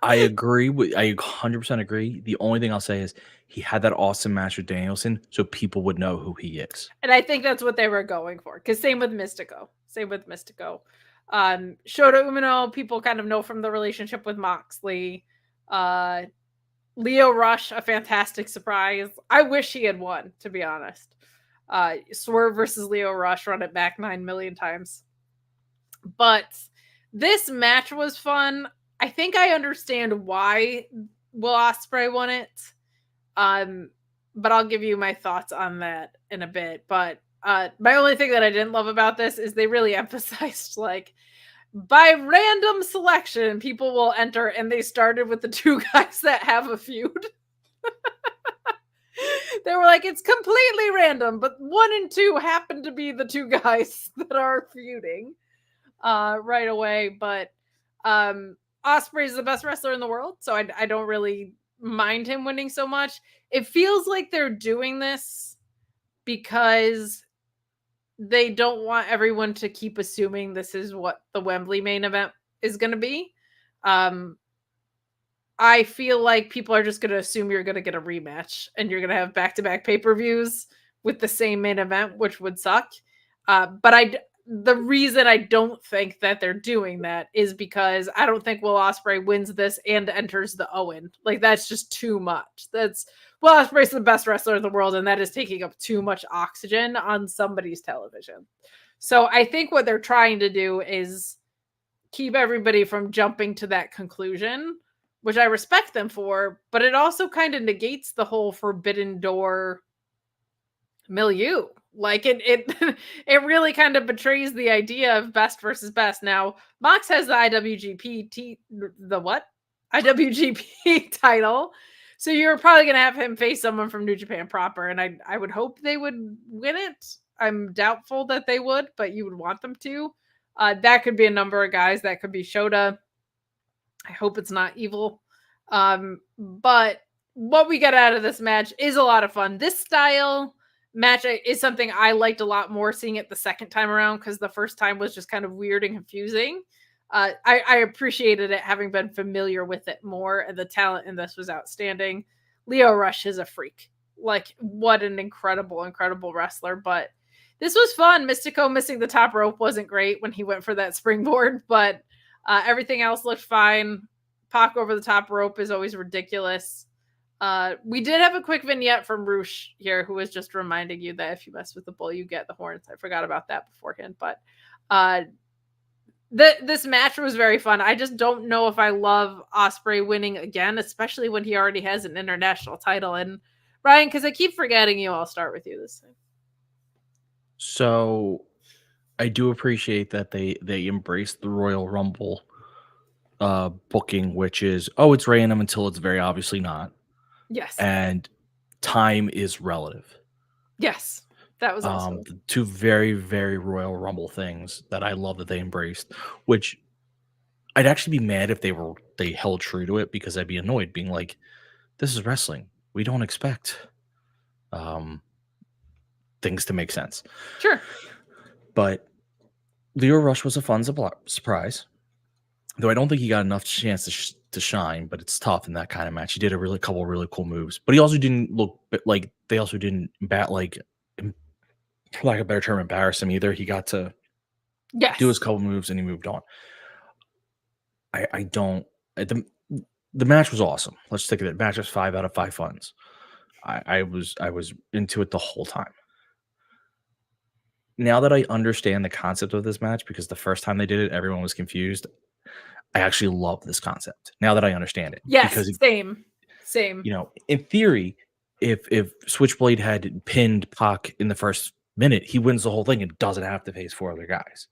I agree. I 100% agree. The only thing I'll say is he had that awesome match with Danielson, so people would know who he is. And I think that's what they were going for. Because same with Mystico. Shota Umino, people kind of know from the relationship with Moxley. Leo Rush, a fantastic surprise. I wish he had won, to be honest. Swerve versus Leo Rush, run it back 9 million times. But this match was fun. I think I understand why Will Ospreay won it. But I'll give you my thoughts on that in a bit. But my only thing that I didn't love about this is they really emphasized by random selection, people will enter, and they started with the two guys that have a feud. They were like, it's completely random, but 1 and 2 happen to be the two guys that are feuding right away. But Ospreay is the best wrestler in the world, so I don't really mind him winning so much. It feels like they're doing this because they don't want everyone to keep assuming this is what the Wembley main event is going to be. I feel like people are just going to assume you're going to get a rematch and you're going to have back-to-back pay-per-views with the same main event, which would suck. But the reason I don't think that they're doing that is because I don't think Will Ospreay wins this and enters the Owen. That's just too much. Will Ospreay's the best wrestler in the world, and that is taking up too much oxygen on somebody's television. So I think what they're trying to do is keep everybody from jumping to that conclusion, which I respect them for, but it also kind of negates the whole Forbidden Door milieu. It really kind of betrays the idea of best versus best. Now, Mox has the IWGP title. So you're probably going to have him face someone from New Japan proper. And I would hope they would win it. I'm doubtful that they would, but you would want them to. That could be a number of guys. That could be Shota. I hope it's not Evil. But what we get out of this match is a lot of fun. This style match is something I liked a lot more seeing it the second time around, because the first time was just kind of weird and confusing. I appreciated it having been familiar with it more, and the talent in this was outstanding. Leo Rush is a freak. What an incredible wrestler. But this was fun. Mystico missing the top rope wasn't great when he went for that springboard, but everything else looked fine. Pac over the top rope is always ridiculous. We did have a quick vignette from Roosh here, who was just reminding you that if you mess with the bull, you get the horns. I forgot about that beforehand, but this match was very fun. I just don't know if I love Ospreay winning again, especially when he already has an international title. And Ryan, because I keep forgetting you, I'll start with you this time. So I do appreciate that they embraced the Royal Rumble booking, which is, it's random until it's very obviously not. Yes. And time is relative. Yes. That was awesome. Two very, very Royal Rumble things that I love that they embraced, which I'd actually be mad if they held true to it, because I'd be annoyed being like, this is wrestling. We don't expect things to make sense. Sure. But Leo Rush was a fun surprise, though I don't think he got enough chance to shine, but it's tough in that kind of match. He did a couple of really cool moves, but he also didn't look like, they also didn't for lack of a better term, embarrass him either. He got to do his couple moves and he moved on. The match was awesome. Let's take it. The match was 5 out of 5 funds. I was into it the whole time. Now that I understand the concept of this match, because the first time they did it, everyone was confused. I actually love this concept now that I understand it. Yes, because same. You know, in theory, if Switchblade had pinned Pac in the first minute, he wins the whole thing and doesn't have to face 4 other guys.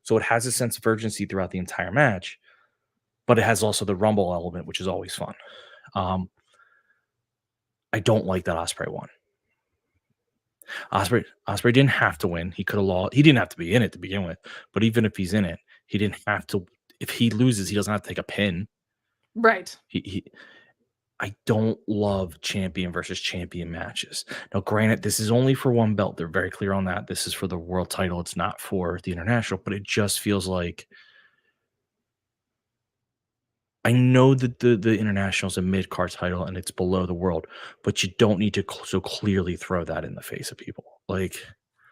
So it has a sense of urgency throughout the entire match, but it has also the Rumble element, which is always fun. I don't like that Ospreay won. Ospreay didn't have to win. He could have lost. He didn't have to be in it to begin with. But even if he's in it, he didn't have to. If he loses, he doesn't have to take a pin. Right. I don't love champion versus champion matches. Now, granted, this is only for one belt. They're very clear on that. This is for the world title. It's not for the international. But it just feels like I know that the international is a mid-card title and it's below the world, but you don't need to so clearly throw that in the face of people. Like,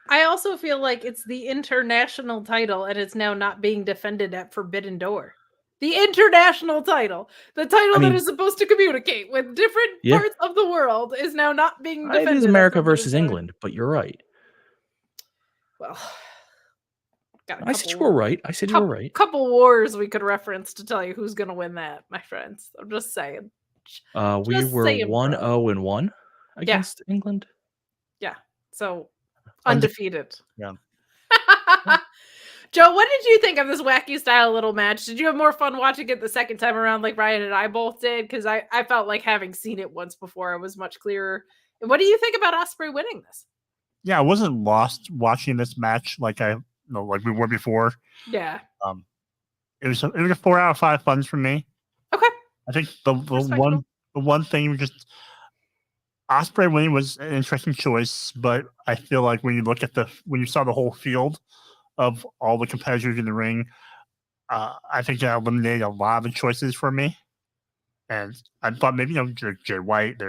I also feel like it's the international title and it's now not being defended at Forbidden Door. The international title, the title that is supposed to communicate with different parts of the world, is now not being defended. It is America versus England, but you're right. Well, I said you were right. I said you were right. Couple wars we could reference to tell you who's going to win that, my friends. I'm just saying. We were 1-0-1 against England. Yeah. So undefeated. Yeah. Joe, what did you think of this wacky style little match? Did you have more fun watching it the second time around like Ryan and I both did? Because I felt like having seen it once before, it was much clearer. And what do you think about Ospreay winning this? Yeah, I wasn't lost watching this match like like we were before. Yeah. It was a 4 out of 5 funds for me. Okay. I think the one thing just Ospreay winning was an interesting choice, but I feel like when you saw the whole field of all the competitors in the ring, I think that eliminated a lot of the choices for me. And I thought maybe Jay White.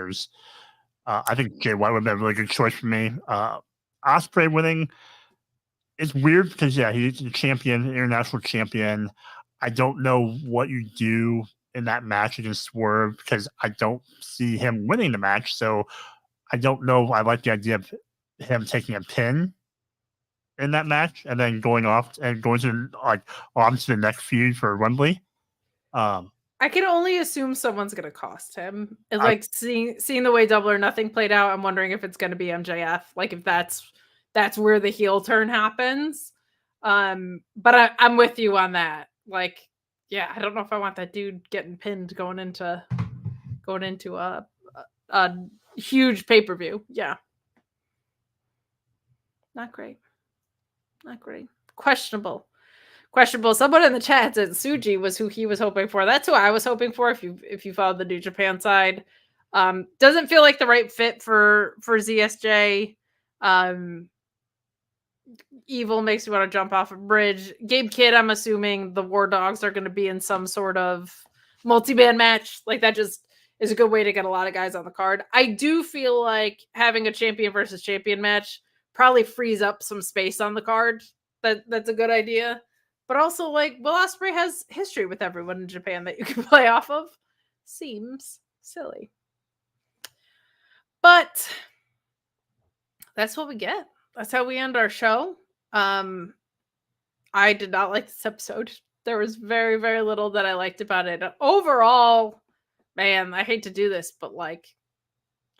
I think Jay White would have been a really good choice for me. Ospreay winning is weird because he's a champion, international champion. I don't know what you do in that match against Swerve because I don't see him winning the match. So I don't know. I like the idea of him taking a pin in that match and then going off and going to on to the next feud for Wembley. I can only assume someone's going to cost him. And seeing the way Double or Nothing played out, I'm wondering if it's going to be MJF. Like if that's where the heel turn happens. But I'm with you on that. Like, yeah, I don't know if I want that dude getting pinned going into a huge pay-per-view. Yeah. Not great. Questionable. Someone in the chat said Tsuji was who he was hoping for. That's who I was hoping for. If you followed the New Japan side, doesn't feel like the right fit for ZSJ. Evil makes me want to jump off a bridge. Gabe Kidd, I'm assuming the War Dogs are going to be in some sort of multi-man match. Like that just is a good way to get a lot of guys on the card. I do feel like having a champion versus champion match probably frees up some space on the card. That's a good idea. But also, like, Will Ospreay has history with everyone in Japan that you can play off of. Seems silly. But that's what we get. That's how we end our show. I did not like this episode. There was very, very little that I liked about it. Overall, man, I hate to do this, but like,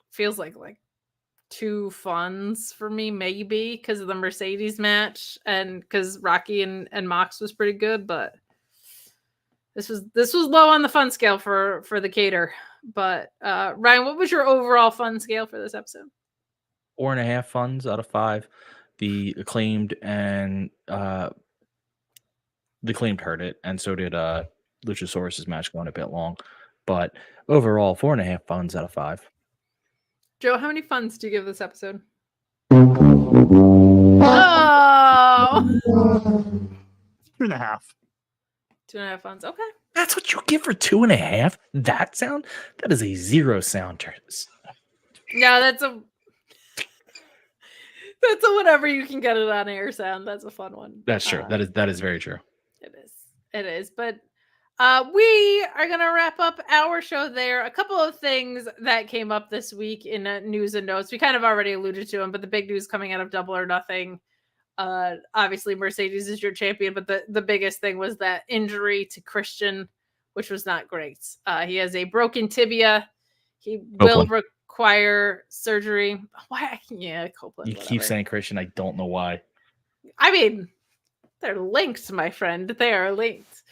feels like 2 funds for me, maybe because of the Mercedes match and because Rocky and Mox was pretty good, but this was low on the fun scale for the cater. But Ryan, what was your overall fun scale for this episode? 4.5 funds out of 5. The Acclaimed and the Acclaimed heard it, and so did Luchasaurus's match going a bit long. But overall, 4.5 funds out of 5. Joe, how many funds do you give this episode? Oh! 2.5. 2.5 funds. Okay. That's what you give for 2.5? That is a 0 sound. No, that's a whatever you can get it on air sound. That's a fun one. That's true. That is very true. It is. But we are going to wrap up our show there. A couple of things that came up this week in news and notes. We kind of already alluded to them, but the big news coming out of Double or Nothing Obviously, Mercedes is your champion, but the biggest thing was that injury to Christian, which was not great. He has a broken tibia. He will require surgery. Why? Yeah, Copeland. You keep saying Christian. I don't know why. I mean, they're linked, my friend. They are linked.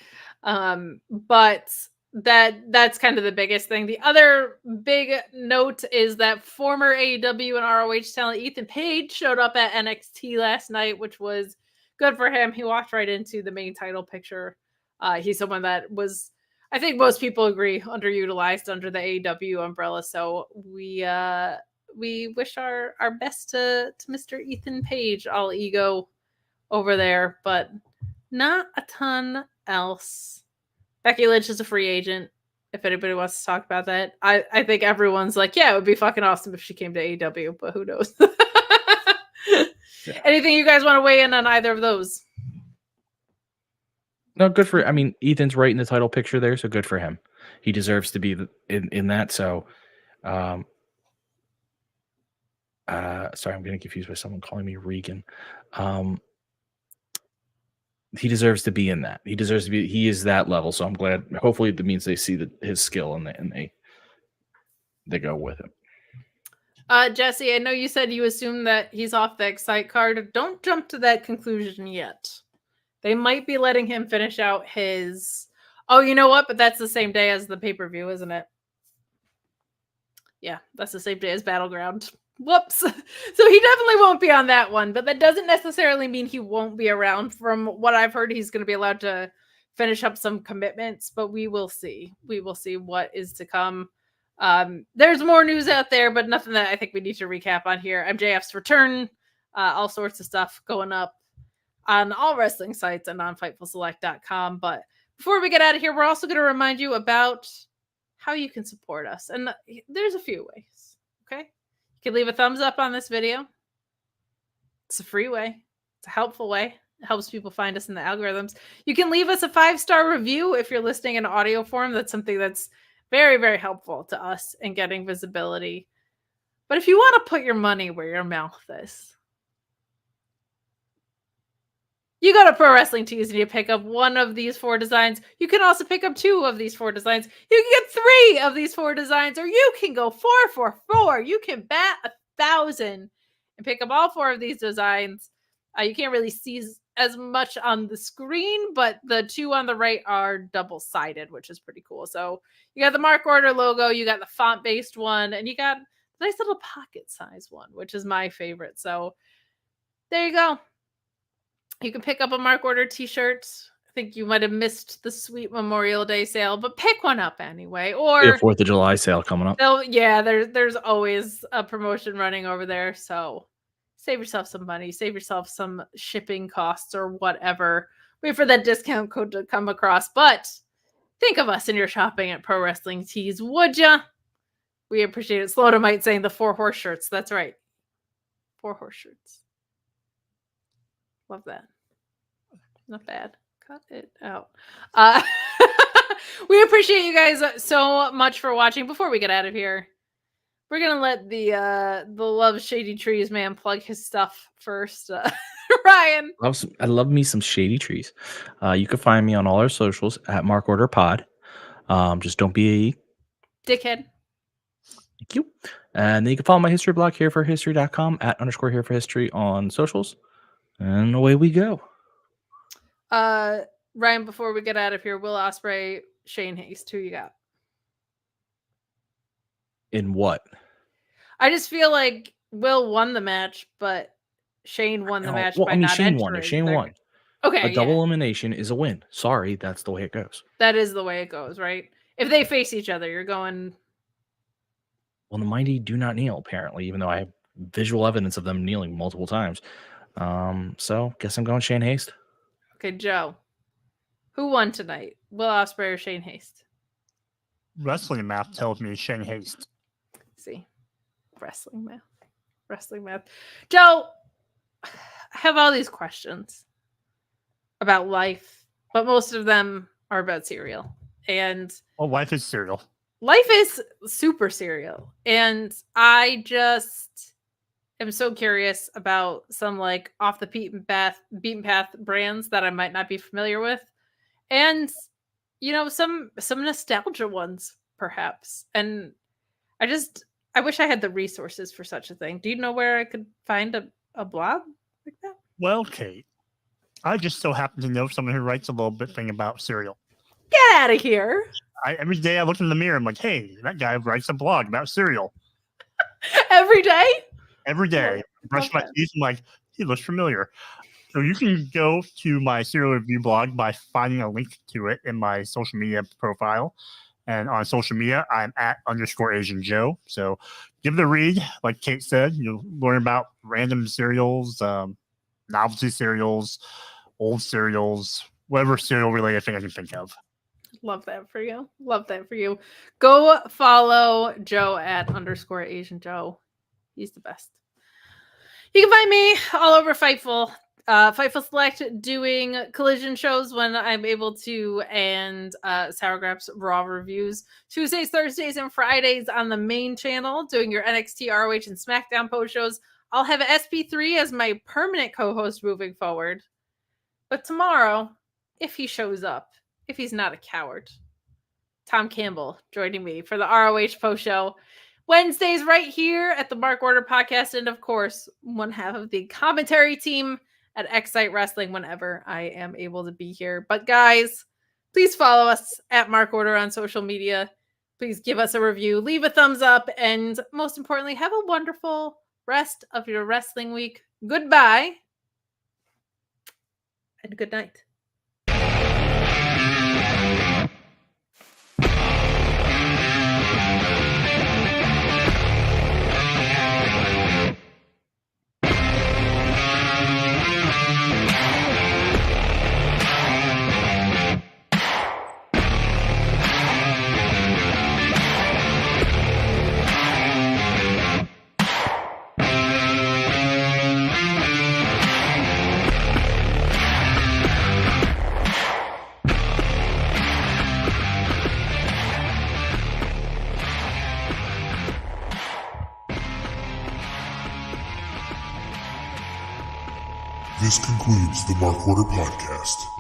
But that's kind of the biggest thing. The other big note is that former AEW and ROH talent Ethan Page showed up at NXT last night, which was good for him. He walked right into the main title picture. He's someone that was, I think most people agree, underutilized under the AEW umbrella. So we wish our best to Mr. Ethan Page, all ego over there, but not a ton else. Becky Lynch is a free agent. If anybody wants to talk about that, I think everyone's like, yeah, it would be fucking awesome if she came to AEW, but who knows? Anything you guys want to weigh in on either of those? No, good for. I mean, Ethan's right in the title picture there, so good for him. He deserves to be in that. So, sorry, I'm getting confused by someone calling me Regan. He deserves to be in that. He deserves to be. He is that level. So I'm glad. Hopefully, that means they see his skill and they go with him. Jesse, I know you said you assume that he's off the Excite card. Don't jump to that conclusion yet. They might be letting him finish out his. Oh, you know what? But that's the same day as the pay-per-view, isn't it? Yeah, that's the same day as Battleground. Whoops. So he definitely won't be on that one, but that doesn't necessarily mean he won't be around. From what I've heard, he's going to be allowed to finish up some commitments, but we will see. We will see what is to come. There's more news out there, but nothing that I think we need to recap on here. MJF's return, all sorts of stuff going up on all wrestling sites and on FightfulSelect.com. But before we get out of here, we're also going to remind you about how you can support us. And there's a few ways, okay? You can leave a thumbs up on this video. It's a free way. It's a helpful way. It helps people find us in the algorithms. You can leave us a 5-star review if you're listening in audio form. That's something that's very, very helpful to us in getting visibility. But if you want to put your money where your mouth is, you go to Pro Wrestling Tees and you pick up one of these 4 designs. You can also pick up 2 of these 4 designs. You can get 3 of these 4 designs, or you can go 4 for 4. You can bat 1,000 and pick up all 4 of these designs. You can't really see as much on the screen, but the 2 on the right are double-sided, which is pretty cool. So you got the Mark Order logo, you got the font-based one, and you got a nice little pocket-size one, which is my favorite. So there you go. You can pick up a Mark Order t-shirt. I think you might have missed the sweet Memorial Day sale, but pick one up anyway. Or the 4th of July sale coming up. Yeah, there's always a promotion running over there. So save yourself some money. Save yourself some shipping costs or whatever. Wait for that discount code to come across. But think of us in your shopping at Pro Wrestling Tees, would ya? We appreciate it. Slota might saying the 4 horse shirts. That's right. 4 horse shirts. Love that. Not bad. Cut it out. We appreciate you guys so much for watching. Before we get out of here, we're gonna let the Love Shady Trees man plug his stuff first. Ryan. I love me some Shady Trees. You can find me on all our socials at Mark Order Pod. Just don't be a dickhead. Thank you. And then you can follow my history blog here for history.com at _here for history on socials. And away we go. Ryan, before we get out of here, Will Ospreay, Shane Haste, who you got? In what? I just feel like Will won the match, but Shane won the match by not Shane entering. won it. Shane won. Okay, a double elimination is a win. Sorry, that's the way it goes. That is the way it goes, right? If they face each other, you're going. Well, the Mighty do not kneel, apparently, even though I have visual evidence of them kneeling multiple times. So guess I'm going Shane Haste. Okay, Joe. Who won tonight? Will Ospreay or Shane Haste? Wrestling math tells me Shane Haste. See, wrestling math. Joe, I have all these questions about life, but most of them are about cereal. And life is cereal. Life is super cereal. And I just am so curious about some like off the beaten path brands that I might not be familiar with, and some nostalgia ones perhaps. And I wish I had the resources for such a thing. Do you know where I could find a blog like that? Well, Kate, I just so happen to know someone who writes a little bit thing about cereal. Get out of here! Every day I look in the mirror, I'm like, hey, that guy writes a blog about cereal. Every day? Every day. I brush my teeth, I'm like, he looks familiar. So you can go to my cereal review blog by finding a link to it in my social media profile. And on social media, I'm at _Asian Joe. So give it a read. Like Kate said, you'll learn about random cereals, novelty cereals, old cereals, whatever cereal related thing I can think of. Love that for you. Love that for you. Go follow Joe at _Asian Joe. He's the best. You can find me all over Fightful. Fightful Select doing collision shows when I'm able to, and Sour Graps Raw reviews Tuesdays, Thursdays, and Fridays on the main channel, doing your NXT, ROH, and SmackDown post shows. I'll have SP3 as my permanent co-host moving forward. But tomorrow, if he shows up, if he's not a coward, Tom Campbell joining me for the ROH post show. Wednesdays right here at the Mark Order Podcast, and of course, one half of the commentary team at Excite Wrestling whenever I am able to be here. But guys, please follow us at Mark Order on social media. Please give us a review, leave a thumbs up, and most importantly, have a wonderful rest of your wrestling week. Goodbye and good night. This concludes the Mark Order Podcast.